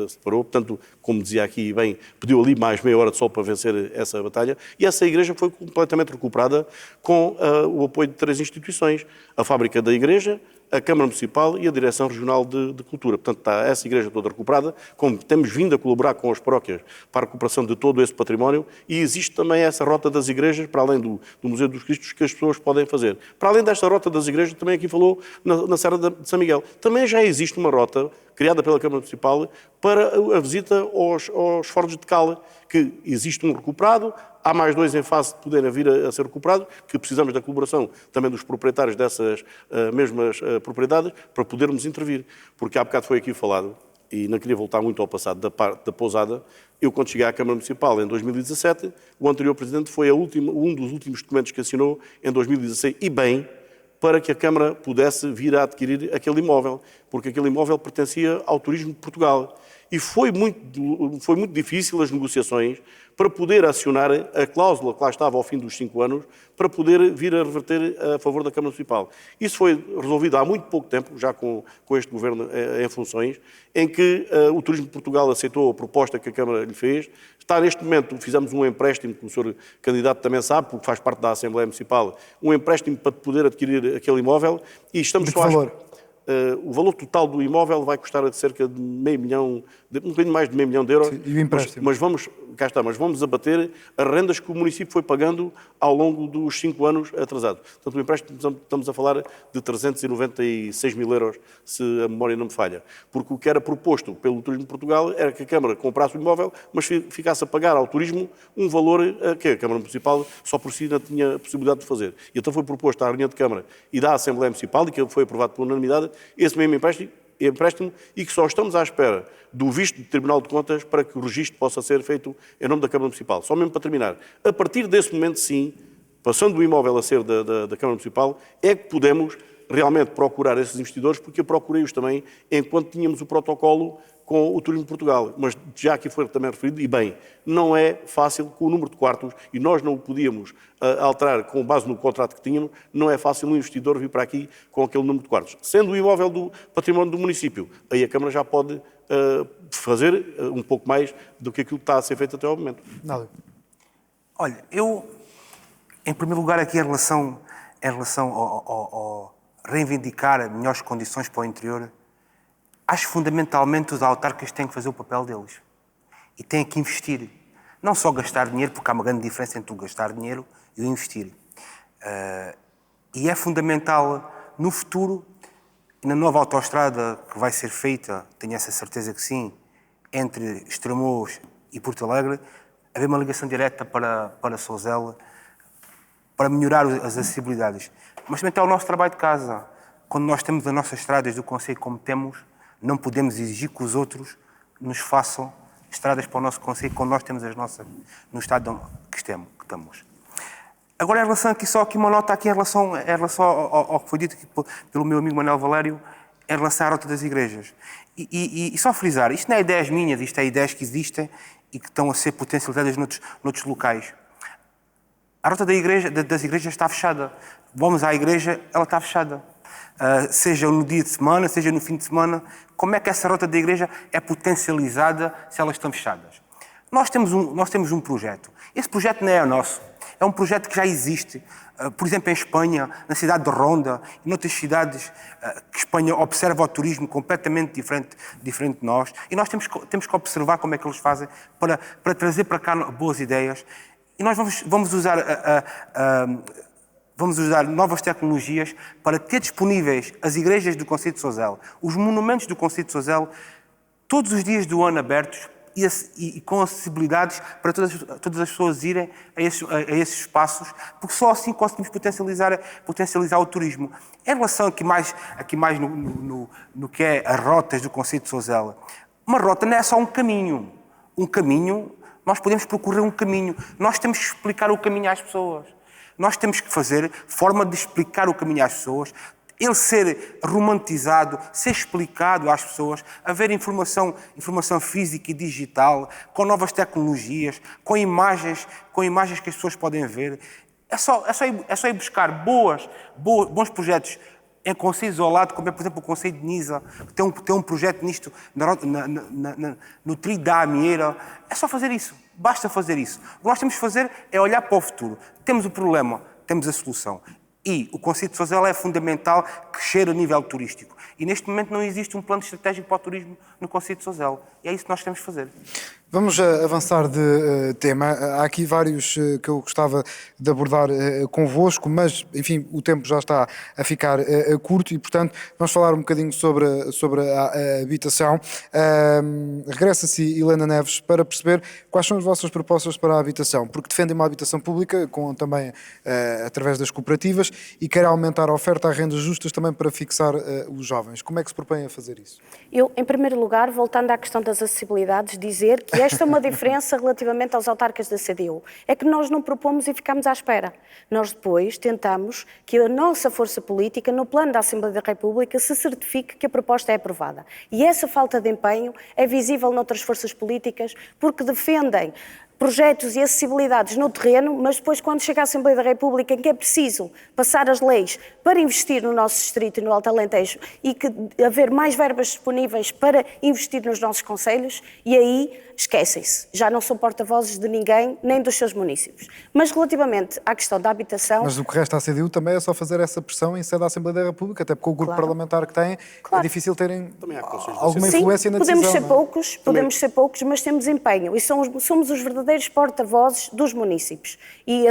se deparou. Portanto, como dizia aqui bem, pediu ali mais meia hora de sol para vencer essa batalha. E essa igreja foi completamente recuperada com o apoio de 3 instituições. A Fábrica da Igreja, a Câmara Municipal e a Direção Regional de Cultura. Portanto, está essa igreja toda recuperada, como temos vindo a colaborar com as paróquias para a recuperação de todo esse património, e existe também essa rota das igrejas, para além do Museu dos Cristos, que as pessoas podem fazer. Para além desta rota das igrejas, também aqui falou na Serra de São Miguel, também já existe uma rota criada pela Câmara Municipal para a visita aos Fornos de Cala, que existe um recuperado, há mais 2 em fase de poderem vir a ser recuperados, que precisamos da colaboração também dos proprietários dessas mesmas propriedades para podermos intervir. Porque há bocado foi aqui falado, e não queria voltar muito ao passado, da parte da pousada. Eu, quando cheguei à Câmara Municipal em 2017, o anterior Presidente foi um dos últimos documentos que assinou em 2016, e bem, para que a Câmara pudesse vir a adquirir aquele imóvel, porque aquele imóvel pertencia ao Turismo de Portugal. E foi muito difícil as negociações para poder acionar a cláusula que lá estava ao fim dos 5 anos, para poder vir a reverter a favor da Câmara Municipal. Isso foi resolvido há muito pouco tempo, já com este Governo em funções, em que o Turismo de Portugal aceitou a proposta que a Câmara lhe fez. Está neste momento, fizemos um empréstimo, que o senhor candidato também sabe, porque faz parte da Assembleia Municipal, um empréstimo para poder adquirir aquele imóvel, e estamos De que valor? O valor total do imóvel vai custar cerca de um bocadinho mais de €500 mil. Sim, e o empréstimo? Mas vamos abater as rendas que o município foi pagando ao longo dos 5 anos atrasados. Portanto, o empréstimo, estamos a falar de €396 mil, se a memória não me falha. Porque o que era proposto pelo Turismo de Portugal era que a Câmara comprasse o imóvel, mas ficasse a pagar ao turismo um valor que a Câmara Municipal só por si não tinha a possibilidade de fazer. E então foi proposto à reunião de Câmara e da Assembleia Municipal, e que foi aprovado por unanimidade, esse mesmo empréstimo, e que só estamos à espera do visto do Tribunal de Contas para que o registro possa ser feito em nome da Câmara Municipal. Só mesmo para terminar. A partir desse momento, sim, passando o imóvel a ser da Câmara Municipal, é que podemos realmente procurar esses investidores, porque eu procurei-os também enquanto tínhamos o protocolo com o Turismo de Portugal. Mas já aqui foi também referido, e bem, não é fácil com o número de quartos, e nós não o podíamos alterar com base no contrato que tínhamos, não é fácil um investidor vir para aqui com aquele número de quartos. Sendo o imóvel do património do município, aí a Câmara já pode fazer um pouco mais do que aquilo que está a ser feito até ao momento. Nada. Olha, eu, em primeiro lugar, aqui em relação ao reivindicar melhores condições para o interior, acho fundamentalmente os autarcas têm que fazer o papel deles. E têm que investir. Não só gastar dinheiro, porque há uma grande diferença entre o gastar dinheiro e o investir. E é fundamental, no futuro, na nova autoestrada que vai ser feita, tenho essa certeza que sim, entre Estremoz e Porto Alegre, haver uma ligação direta para Sousel, para melhorar as acessibilidades. Mas também está o nosso trabalho de casa. Quando nós temos as nossas estradas do concelho como temos, não podemos exigir que os outros nos façam estradas para o nosso concelho quando nós temos as nossas no estado que estamos. Agora, em relação aqui, só aqui uma nota aqui em relação ao que foi dito aqui pelo meu amigo Manuel Valério, em relação à Rota das Igrejas. E só frisar, isto não é ideias minhas, isto é ideias que existem e que estão a ser potencializadas noutros locais. A Rota das Igrejas está fechada. Vamos à igreja, ela está fechada. Seja no dia de semana, seja no fim de semana. Como é que essa Rota da Igreja é potencializada se elas estão fechadas? Nós temos um projeto. Esse projeto não é nosso. É um projeto que já existe. Por exemplo, em Espanha, na cidade de Ronda e noutras cidades que Espanha observa o turismo completamente diferente de nós. E nós temos que observar como é que eles fazem para trazer para cá boas ideias. E nós vamos usar novas tecnologias para ter disponíveis as igrejas do concelho de Sousel, os monumentos do concelho de Sousel, todos os dias do ano abertos e com acessibilidades para todas as pessoas irem a esses espaços, porque só assim conseguimos potencializar o turismo. Em relação aqui mais no que é as rotas do concelho de Sousel, uma rota não é só um caminho. Um caminho, nós podemos percorrer um caminho. Nós temos que explicar o caminho às pessoas. Nós temos que fazer forma de explicar o caminho às pessoas, ele ser romantizado, ser explicado às pessoas, haver informação física e digital, com novas tecnologias, com imagens que as pessoas podem ver. É só ir buscar bons projetos em concelhos ao lado, como é, por exemplo, o Concelho de Nisa, que tem um projeto nisto, no trilho da Amieira. É só fazer isso. Basta fazer isso. O que nós temos que fazer é olhar para o futuro. Temos o problema, temos a solução. E o concelho de Sousel é fundamental crescer a nível turístico. E neste momento não existe um plano estratégico para o turismo no concelho de Sousel. E é isso que nós temos que fazer. Vamos avançar de tema. Há aqui vários que eu gostava de abordar convosco, mas, enfim, o tempo já está a ficar curto e, portanto, vamos falar um bocadinho sobre a habitação. Regressa-se Helena Neves para perceber quais são as vossas propostas para a habitação, porque defendem uma habitação pública, também através das cooperativas, e querem aumentar a oferta a rendas justas também para fixar os jovens. Como é que se propõem a fazer isso? Eu, em primeiro lugar, voltando à questão das acessibilidades, dizer que esta é uma diferença relativamente aos autarcas da CDU. É que nós não propomos e ficamos à espera. Nós depois tentamos que a nossa força política, no plano da Assembleia da República, se certifique que a proposta é aprovada. E essa falta de empenho é visível noutras forças políticas porque defendem projetos e acessibilidades no terreno, mas depois quando chega à Assembleia da República em que é preciso passar as leis para investir no nosso distrito e no Alto Alentejo e que haver mais verbas disponíveis para investir nos nossos concelhos, e aí esquecem-se. Já não são porta-vozes de ninguém, nem dos seus municípios. Mas relativamente à questão da habitação... Mas o que resta à CDU também é só fazer essa pressão em sede da Assembleia da República, até porque o grupo parlamentar que tem é difícil terem alguma influência na decisão. Podemos ser poucos, mas temos empenho e somos os verdadeiros porta-vozes dos municípios. E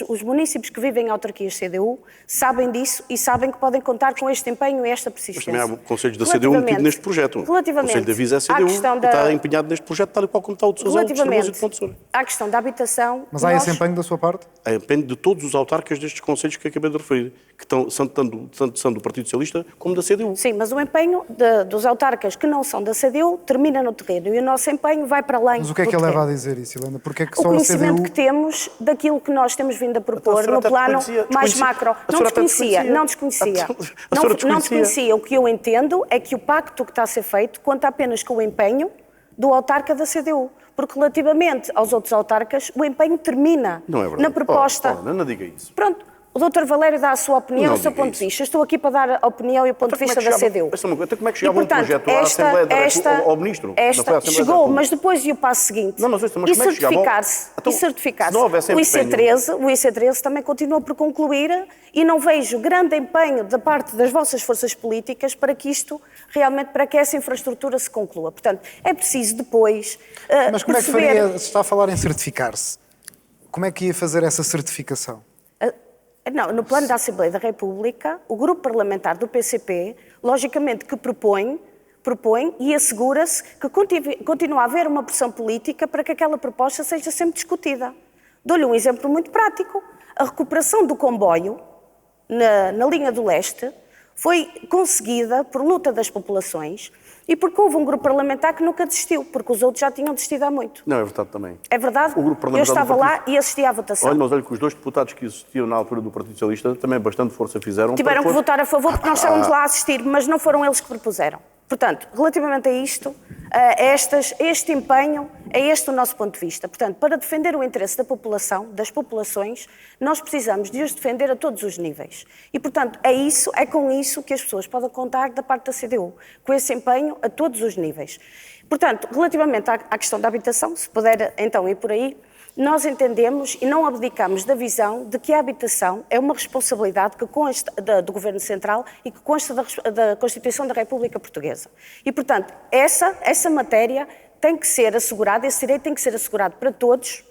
os municípios que vivem em autarquias CDU sabem disso e sabem que podem contar com este empenho e esta persistência. Mas também há conselhos da CDU metido neste projeto. O Conselho da Visa é CDU e está empenhado neste projeto, tal e qual como está o de Sousel, de Estremoz e de Ponte Soura. À questão da habitação... Mas há esse empenho da sua parte? Há empenho de todos os autarcas destes concelhos que acabei de referir, que são tanto do Partido Socialista como da CDU. Sim, mas o empenho dos autarcas que não são da CDU termina no terreno e o nosso empenho vai para além. Mas o que é que leva a dizer isso, Helena? Porque é que O só a conhecimento CDU... que temos daquilo que nós temos vindo a propor senhora no até plano desconhecia. mais macro. Não desconhecia. Não desconhecia. O que eu entendo é que o pacto que está a ser feito conta apenas com o empenho do autarca da CDU. Porque relativamente aos outros autarcas, o empenho termina Não é verdade. na proposta. Não diga isso. Pronto, o Dr. Valério dá a sua opinião, Não o seu diga ponto de isso. vista. Eu estou aqui para dar a opinião e o ponto de vista da CDU. Então como é que chegava um projeto à Assembleia ao Ministro? Não foi à Assembleia da Chegou, República? mas depois e o passo seguinte. Não, mas como é que chegava E certificar-se. se não houvesse O empenho- IC13 também continua por concluir e não vejo grande empenho da parte das vossas forças políticas para que isto realmente, para que essa infraestrutura se conclua. Portanto, é preciso depois Mas como é que perceber... faria, se está a falar em certificar-se, como é que ia fazer essa certificação? Não, no plano da Assembleia da República, o grupo parlamentar do PCP, logicamente que propõe e assegura-se que continua a haver uma pressão política para que aquela proposta seja sempre discutida. Dou-lhe um exemplo muito prático. A recuperação do comboio na linha do leste foi conseguida por luta das populações e porque houve um grupo parlamentar que nunca desistiu, porque os outros já tinham desistido há muito. Não, é verdade também. É verdade? O grupo Eu parlamentar do estava lá Partido- e assisti à votação. Olha que os dois deputados que existiam na altura do Partido Socialista também bastante força fizeram. Tiveram que para votar a favor porque nós estávamos lá a assistir, mas não foram eles que propuseram. Portanto, relativamente a isto, este empenho, é este o nosso ponto de vista. Portanto, para defender o interesse da população, das populações, nós precisamos de os defender a todos os níveis. E, portanto, é com isso que as pessoas podem contar da parte da CDU, com esse empenho a todos os níveis. Portanto, relativamente à questão da habitação, se puder então ir por aí, nós entendemos e não abdicamos da visão de que a habitação é uma responsabilidade que consta do Governo Central e que consta da Constituição da República Portuguesa. E, portanto, essa matéria tem que ser assegurada, esse direito tem que ser assegurado para todos,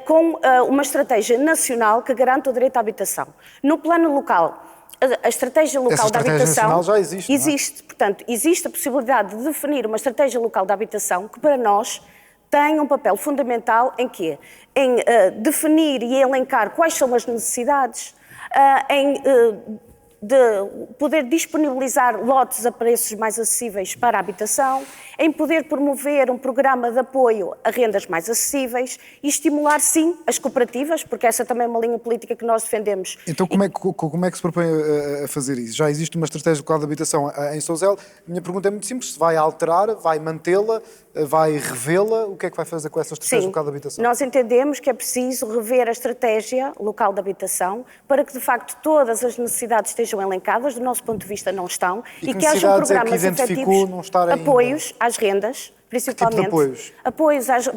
com uma estratégia nacional que garante o direito à habitação. No plano local, a estratégia local Essa da estratégia habitação nacional já existe, não é? existe. Portanto, existe a possibilidade de definir uma estratégia local da habitação que, para nós, tem um papel fundamental em quê? Em definir e elencar quais são as necessidades, de poder disponibilizar lotes a preços mais acessíveis para a habitação, em poder promover um programa de apoio a rendas mais acessíveis e estimular, sim, as cooperativas, porque essa também é uma linha política que nós defendemos. Então como é que se propõe a fazer isso? Já existe uma estratégia local de habitação em Sousel. A minha pergunta é muito simples: se vai alterar, vai mantê-la, vai revê-la, o que é que vai fazer com essa estratégia local de habitação? Nós entendemos que é preciso rever a estratégia local de habitação para que, de facto, todas as necessidades estejam elencadas, do nosso ponto de vista não estão, E que que hajam necessidades é que programas identificou efetivos, não estarem ainda? apoios às rendas, principalmente. tipo de apoios?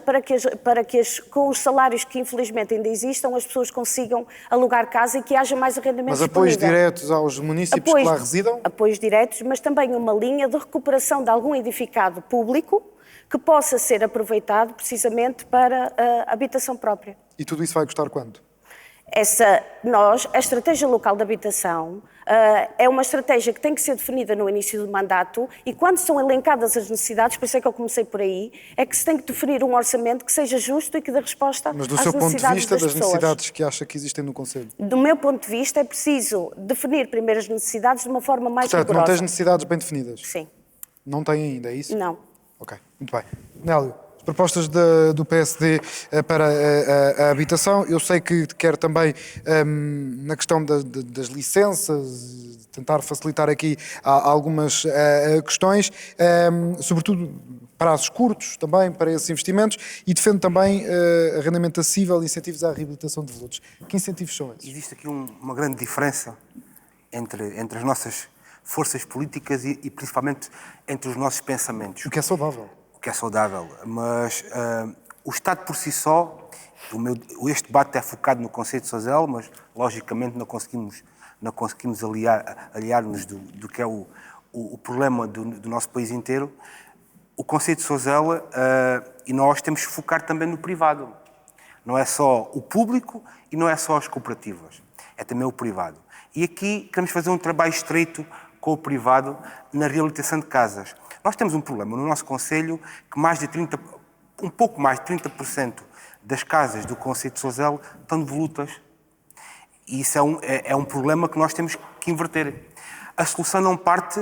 Para que com os salários que infelizmente ainda existam, as pessoas consigam alugar casa e que haja mais arrendamento Mas apoios disponível. diretos aos municípios que lá residam? Apoios diretos, mas também uma linha de recuperação de algum edificado público que possa ser aproveitado precisamente para a habitação própria. E tudo isso vai custar quanto? A estratégia local de habitação é uma estratégia que tem que ser definida no início do mandato e quando são elencadas as necessidades, por isso é que eu comecei por aí, é que se tem que definir um orçamento que seja justo e que dê resposta às Mas do necessidades seu ponto de vista, das pessoas. necessidades que acha que existem no Conselho? Do meu ponto de vista, é preciso definir primeiro as necessidades de uma forma mais Portanto, não rigorosa. tens necessidades bem definidas? Sim. Não tem ainda, é isso? Não. Ok, muito bem. Nélio, as propostas do PSD para a habitação, eu sei que quer também, na questão das licenças, tentar facilitar aqui algumas questões, sobretudo prazos curtos também para esses investimentos e defende também arrendamento acessível e incentivos à reabilitação de veludos. Que incentivos são esses? Existe aqui uma grande diferença entre as nossas forças políticas e principalmente entre os nossos pensamentos. O que é saudável. O que é saudável. Mas o Estado por si só, este debate é focado no conceito de Sousel, mas logicamente não conseguimos aliar-nos do que é o problema do nosso país inteiro. O conceito de Sousel, e nós temos que focar também no privado. Não é só o público e não é só as cooperativas. É também o privado. E aqui queremos fazer um trabalho estreito com o privado na reabilitação de casas. Nós temos um problema no nosso Conselho que um pouco mais de 30% das casas do Concelho de Sousel estão devolutas. E isso é um problema que nós temos que inverter. A solução não parte,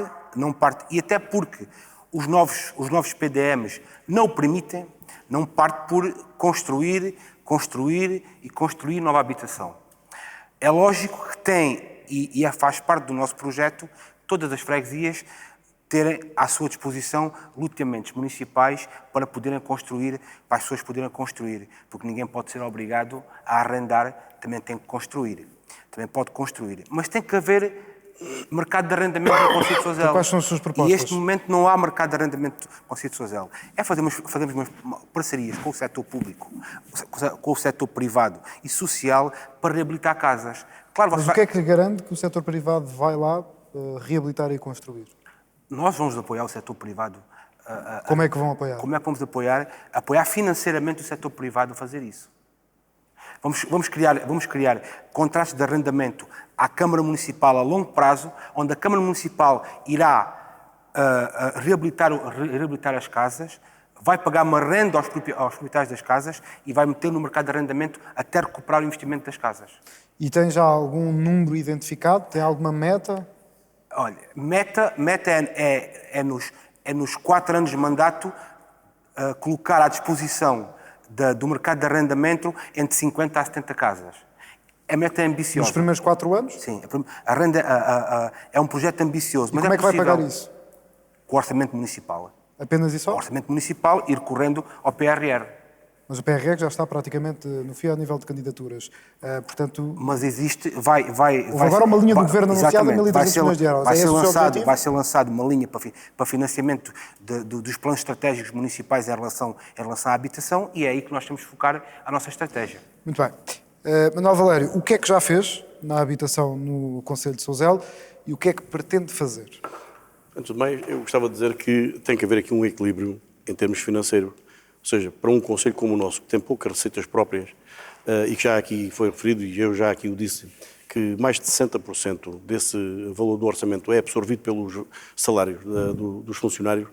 e até porque os novos PDMs não o permitem, não parte por construir nova habitação. É lógico que faz parte do nosso projeto todas as freguesias terem à sua disposição loteamentos municipais para as pessoas poderem construir, porque ninguém pode ser obrigado a arrendar, também tem que construir, também pode construir. Mas tem que haver mercado de arrendamento no Concelho de Sousel. Quais são as suas propostas? E neste momento não há mercado de arrendamento no Concelho de Sousel. É fazermos parcerias com o setor público, com o setor privado e social para reabilitar casas. Claro, Mas o que é que lhe garante que o setor privado vai lá reabilitar e construir? Nós vamos apoiar o setor privado. Como é que vão apoiar? Como é que vamos apoiar financeiramente o setor privado a fazer isso? Vamos criar contratos de arrendamento à Câmara Municipal a longo prazo, onde a Câmara Municipal irá reabilitar as casas, vai pagar uma renda aos proprietários das casas e vai meter no mercado de arrendamento até recuperar o investimento das casas. E tem já algum número identificado? Tem alguma meta? Olha, meta é nos 4 anos de mandato colocar à disposição do mercado de arrendamento entre 50 a 70 casas. A meta é ambiciosa. Nos primeiros 4 anos? Sim, é um projeto ambicioso. Mas como é que vai pagar isso? Com o orçamento municipal. Apenas isso? O orçamento municipal ir correndo ao PRR. Mas o PRR já está praticamente no fim a nível de candidaturas. Portanto, mas existe, houve agora uma linha do governo anunciada de 1.300 milhões de euros. Vai ser lançado uma linha para financiamento dos planos estratégicos municipais em relação à habitação e é aí que nós temos que focar a nossa estratégia. Muito bem. Manuel Valério, o que é que já fez na habitação no Concelho de Sousel e o que é que pretende fazer? Antes de mais, eu gostava de dizer que tem que haver aqui um equilíbrio em termos financeiros. Ou seja, para um concelho como o nosso, que tem poucas receitas próprias, e que já aqui foi referido, e eu já aqui o disse, que mais de 60% desse valor do orçamento é absorvido pelos salários dos funcionários,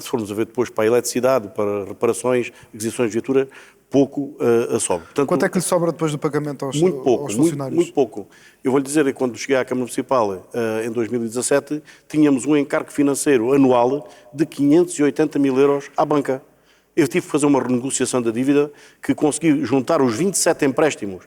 se formos a ver depois para a eletricidade, para reparações, aquisições de viatura, pouco sobra. Portanto, quanto é que lhe sobra depois do pagamento aos funcionários? Muito pouco. Eu vou-lhe dizer que quando cheguei à Câmara Municipal em 2017, tínhamos um encargo financeiro anual de 580 mil euros à banca. Eu tive que fazer uma renegociação da dívida que consegui juntar os 27 empréstimos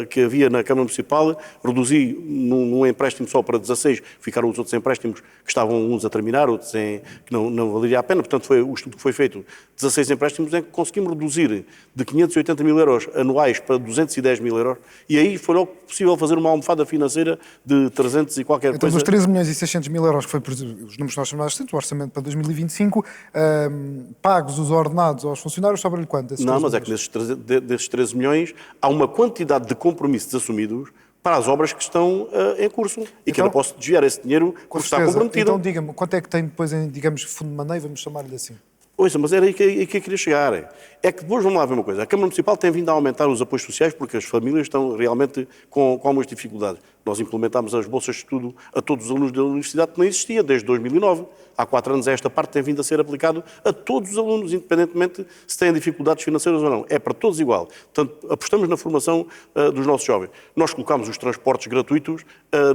que havia na Câmara Municipal, reduzi num empréstimo só para 16, ficaram os outros empréstimos que estavam uns a terminar, outros que não valeria a pena, portanto foi o estudo que foi feito, 16 empréstimos em que conseguimos reduzir de 580 mil euros anuais para 210 mil euros e aí foi logo possível fazer uma almofada financeira de 300 e qualquer então, coisa. Então dos 13 milhões e 600 mil euros, que foi os números que nós chamamos de o orçamento para 2025, pagos os ordenados aos funcionários, sobra-lhe quanto? Não, mas é que desses 13 milhões há uma quantidade de compromissos assumidos para as obras que estão em curso e que eu não posso desviar esse dinheiro porque está comprometido. Então diga-me, quanto é que tem depois em, digamos, fundo de maneio, vamos chamar-lhe assim? Ouça, mas era aí que eu queria chegar. É que depois, vamos lá ver uma coisa, a Câmara Municipal tem vindo a aumentar os apoios sociais porque as famílias estão realmente com algumas dificuldades. Nós implementámos as bolsas de estudo a todos os alunos da universidade que não existia desde 2009. Há 4 anos esta parte tem vindo a ser aplicado a todos os alunos, independentemente se têm dificuldades financeiras ou não. É para todos igual. Portanto, apostamos na formação dos nossos jovens. Nós colocámos os transportes gratuitos,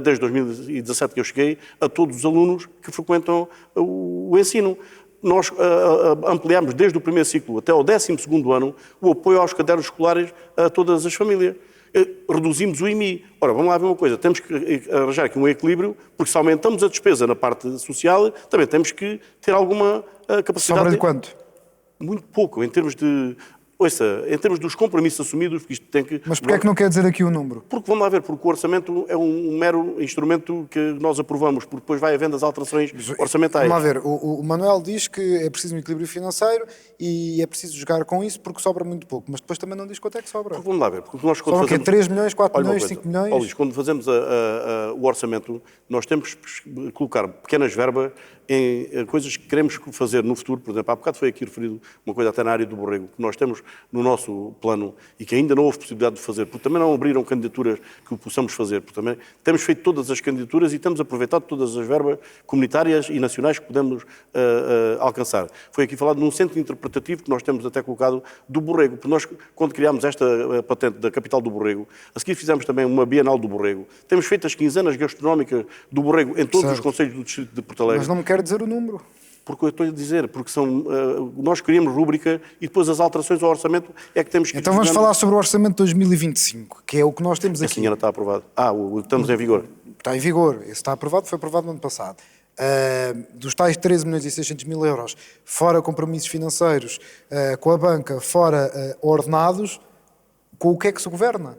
desde 2017 que eu cheguei, a todos os alunos que frequentam o ensino. Nós ampliámos desde o primeiro ciclo até ao 12º ano o apoio aos cadernos escolares a todas as famílias. Reduzimos o IMI. Ora, vamos lá ver uma coisa, temos que arranjar aqui um equilíbrio, porque se aumentamos a despesa na parte social, também temos que ter alguma capacidade... Sobra de quanto? Muito pouco, em termos de... Ouça, em termos dos compromissos assumidos, porque isto tem que... Mas porquê é que não quer dizer aqui o número? Porque, vamos lá ver, porque o orçamento é um mero instrumento que nós aprovamos, porque depois vai havendo as alterações orçamentais. Vamos lá ver, o Manuel diz que é preciso um equilíbrio financeiro e é preciso jogar com isso porque sobra muito pouco, mas depois também não diz quanto é que sobra. Porque, vamos lá ver, porque nós quando sobra fazemos... 3 milhões, 4 milhões, 5 milhões? Luís, quando fazemos o orçamento, nós temos que colocar pequenas verbas em coisas que queremos fazer no futuro. Por exemplo, há bocado foi aqui referido uma coisa até na área do borrego, que nós temos no nosso plano e que ainda não houve possibilidade de fazer, porque também não abriram candidaturas que o possamos fazer, porque também temos feito todas as candidaturas e temos aproveitado todas as verbas comunitárias e nacionais que podemos alcançar. Foi aqui falado num centro interpretativo que nós temos até colocado do Borrego, porque nós, quando criámos esta patente da capital do Borrego, a seguir fizemos também uma Bienal do Borrego. Temos feito as quinzenas gastronómicas do Borrego em todos os concelhos do distrito de Porto Alegre. Mas não me quer dizer o número. Porque eu estou a dizer, porque nós criamos rúbrica e depois as alterações ao orçamento é que temos que... Então vamos falar sobre o orçamento de 2025, que é o que nós temos aqui. A senhora está aprovado. O que estamos em vigor. Está em vigor. Esse está aprovado, foi aprovado no ano passado. Dos tais 13.600.000 euros, fora compromissos financeiros, com a banca, fora ordenados, com o que é que se governa?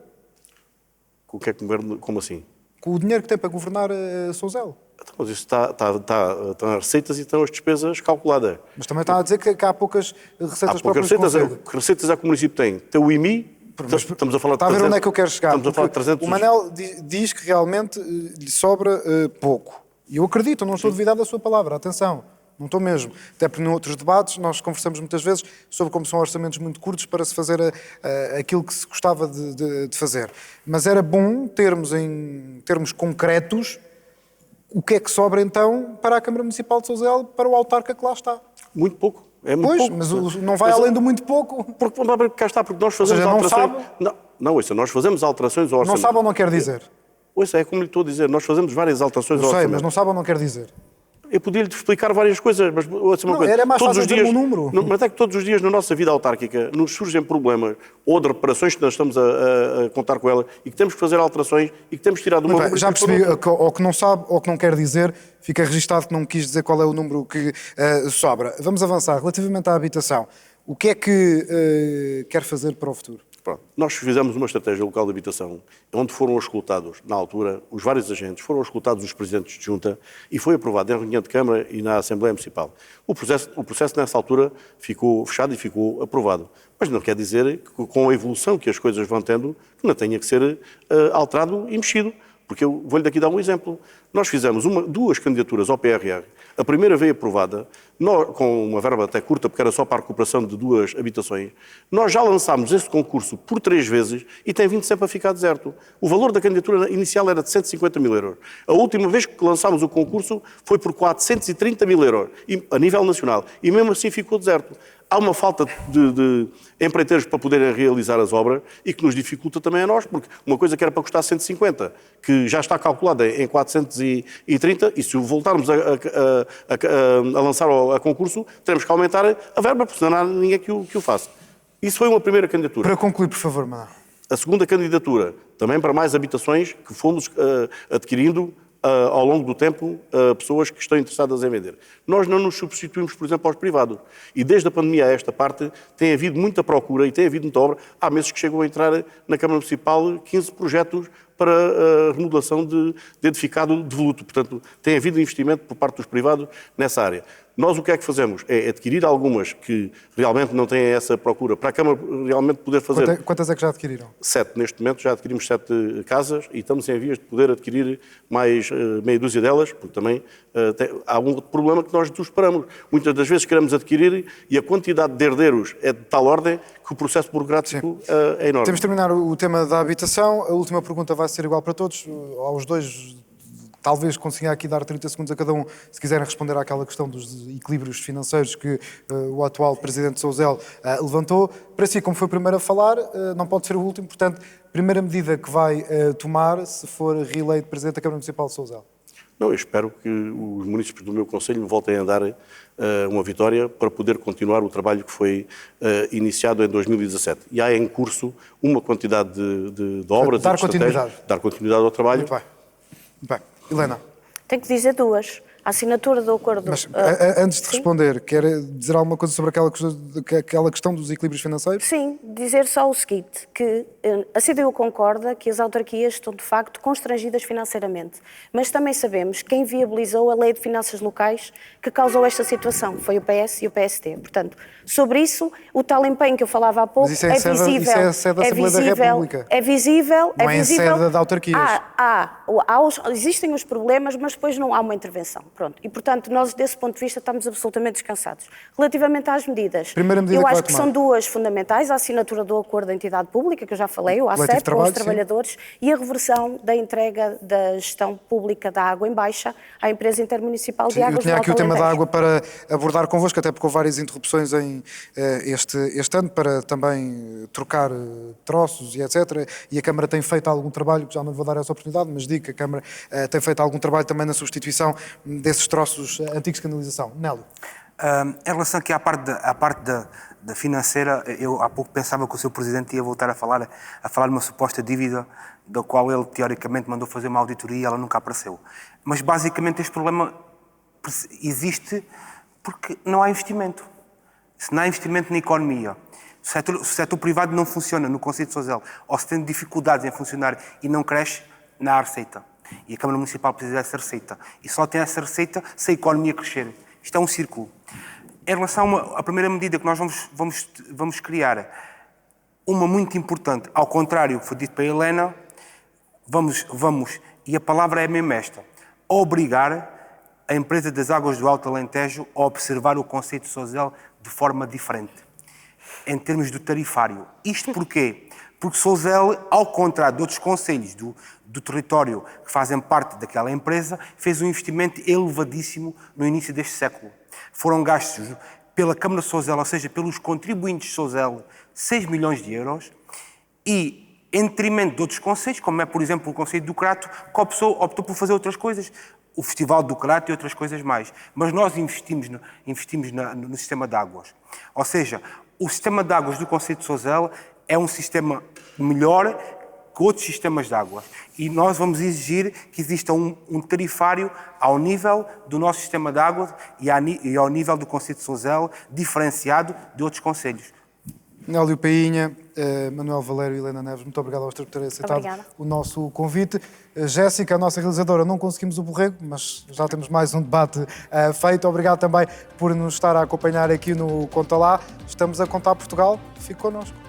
Com o que é que governa? Como assim? Com o dinheiro que tem para governar Sousel. Mas isso estão as receitas e estão as despesas calculadas. Mas também está a dizer que há poucas receitas Há poucas próprias do receitas. Conselho. Que receitas é que o município tem? Tem o IMI, estamos a falar de 300... Está a ver onde é que eu quero chegar? Estamos a falar de 300... O Manel diz que realmente lhe sobra pouco. E eu acredito, eu não estou a duvidar da sua palavra, atenção, não estou mesmo. Até porque noutros debates nós conversamos muitas vezes sobre como são orçamentos muito curtos para se fazer aquilo que se gostava de fazer. Mas era bom termos em termos concretos o que é que sobra então para a Câmara Municipal de Sousel, para o autarca que lá está. Muito pouco. É muito pouco. Mas não vai além do muito pouco. Porque cá está, porque nós fazemos alterações... nós fazemos alterações ao orçamento. Não sabe ou não quer dizer? É como lhe estou a dizer, nós fazemos várias alterações ao orçamento. Mas não sabe ou não quer dizer? Eu podia-lhe explicar várias coisas, mas ouça uma coisa. Era mais todos fácil os dizer dias, um número. Mas é que todos os dias na nossa vida autárquica nos surgem problemas ou de reparações que nós estamos a contar com elas e que temos que fazer alterações e que temos que tirar de uma rubrica. Já percebi, ou que não sabe ou que não quer dizer, fica registado que não quis dizer qual é o número que sobra. Vamos avançar. Relativamente à habitação, o que é que quer fazer para o futuro? Pronto. Nós fizemos uma estratégia local de habitação, onde foram escutados, na altura, os vários agentes, foram escutados os presidentes de junta e foi aprovado em reunião de Câmara e na Assembleia Municipal. O processo nessa altura ficou fechado e ficou aprovado. Mas não quer dizer que com a evolução que as coisas vão tendo, que não tenha que ser alterado e mexido. Porque eu vou-lhe daqui dar um exemplo. Nós fizemos duas candidaturas ao PRR. A primeira veio aprovada, com uma verba até curta, porque era só para a recuperação de 2 habitações. Nós já lançámos esse concurso por 3 vezes e tem vindo sempre a ficar deserto. O valor da candidatura inicial era de 150.000 euros. A última vez que lançámos o concurso foi por 430.000 euros, a nível nacional. E mesmo assim ficou deserto. Há uma falta de empreiteiros para poderem realizar as obras e que nos dificulta também a nós, porque uma coisa que era para custar 150, que já está calculada em 430, e se voltarmos a lançar a concurso, teremos que aumentar a verba, porque senão não há ninguém que o faça. Isso foi uma primeira candidatura. Para concluir, por favor, Manuel. A segunda candidatura, também para mais habitações que fomos adquirindo ao longo do tempo, pessoas que estão interessadas em vender. Nós não nos substituímos, por exemplo, aos privados. E desde a pandemia a esta parte tem havido muita procura e tem havido muita obra. Há meses que chegam a entrar na Câmara Municipal 15 projetos para a remodelação de edificado de voluto. Portanto, tem havido investimento por parte dos privados nessa área. Nós o que é que fazemos? É adquirir algumas que realmente não têm essa procura, para a Câmara realmente poder fazer... Quantas é que já adquiriram? 7. Neste momento já adquirimos 7 casas e estamos em vias de poder adquirir mais meia dúzia delas, porque também há um problema que nós nos paramos. Muitas das vezes queremos adquirir e a quantidade de herdeiros é de tal ordem que o processo burocrático é enorme. Temos de terminar o tema da habitação. A última pergunta vai ser igual para todos. Aos dois... Talvez consiga aqui dar 30 segundos a cada um, se quiserem responder àquela questão dos equilíbrios financeiros que o atual Presidente Sousel levantou. Para si, como foi o primeiro a falar, não pode ser o último. Portanto, primeira medida que vai tomar se for reeleito Presidente da Câmara Municipal de Sousel? Não, eu espero que os munícipes do meu concelho me voltem a dar uma vitória para poder continuar o trabalho que foi iniciado em 2017. E há em curso uma quantidade de obras dar e de estratégias. Dar continuidade ao trabalho. Muito bem. Muito bem. Helena. Tenho que dizer 2. A assinatura do acordo... Mas antes de responder, quer dizer alguma coisa sobre aquela questão dos equilíbrios financeiros? Sim, dizer só o seguinte, que a CDU concorda que as autarquias estão de facto constrangidas financeiramente, mas também sabemos quem viabilizou a Lei de Finanças Locais que causou esta situação, foi o PS e o PSD. Portanto, sobre isso, o tal empenho que eu falava há pouco é visível. Isso é a sede da Assembleia da República. É visível. Não é em sede de autarquias. Existem os problemas, mas depois não há uma intervenção. Pronto. E, portanto, nós, desse ponto de vista, estamos absolutamente descansados. Relativamente às medidas, Primeira medida eu que vai acho que tomar. são duas fundamentais: a assinatura do acordo da entidade pública, que eu já falei, o Coletivo de ACEP, com trabalho, os trabalhadores, e a reversão da entrega da gestão pública da água em baixa à empresa intermunicipal de Sim, eu águas do tinha aqui Alto o tema da Alentejo. água para abordar convosco, até porque houve várias interrupções este ano para também trocar troços e etc. E a Câmara tem feito algum trabalho, que já não vou dar essa oportunidade, mas digo que a Câmara tem feito algum trabalho também na substituição desses troços antigos de canalização. Nélio. Em relação aqui à parte da financeira, eu há pouco pensava que o Sr. Presidente ia voltar a falar de uma suposta dívida da qual ele, teoricamente, mandou fazer uma auditoria e ela nunca apareceu. Mas, basicamente, este problema existe porque não há investimento. Se não há investimento na economia, se o setor privado não funciona no Concelho de Sozel, ou se tem dificuldades em funcionar e não cresce, não há receita. E a Câmara Municipal precisa dessa receita. E só tem essa receita se a economia crescer. Isto é um círculo. Em relação à primeira medida que nós vamos criar, uma muito importante, ao contrário do que foi dito pela Helena, e a palavra é mesmo esta, obrigar a empresa das águas do Alto Alentejo a observar o conceito de Sozel de forma diferente, em termos do tarifário. Isto porquê? Porque Sozel, ao contrário de outros concelhos do território que fazem parte daquela empresa, fez um investimento elevadíssimo no início deste século. Foram gastos pela Câmara de Sozel, ou seja, pelos contribuintes de Sozel, 6 milhões de euros, e em detrimento de outros concelhos, como é, por exemplo, o Concelho do Crato, que optou por fazer outras coisas, o Festival do Crato e outras coisas mais. Mas nós investimos no sistema de águas. Ou seja, o sistema de águas do Concelho de Sozel é um sistema melhor que outros sistemas de água. E nós vamos exigir que exista um tarifário ao nível do nosso sistema de água e ao nível do Concelho de Sozel, diferenciado de outros concelhos. Nélio Painha, Manuel Valério e Helena Neves, muito obrigado aos três por terem aceitado o nosso convite. Jéssica, a nossa realizadora, não conseguimos o borrego, mas já temos mais um debate feito. Obrigado também por nos estar a acompanhar aqui no Conta Lá. Estamos a contar Portugal. Fique connosco.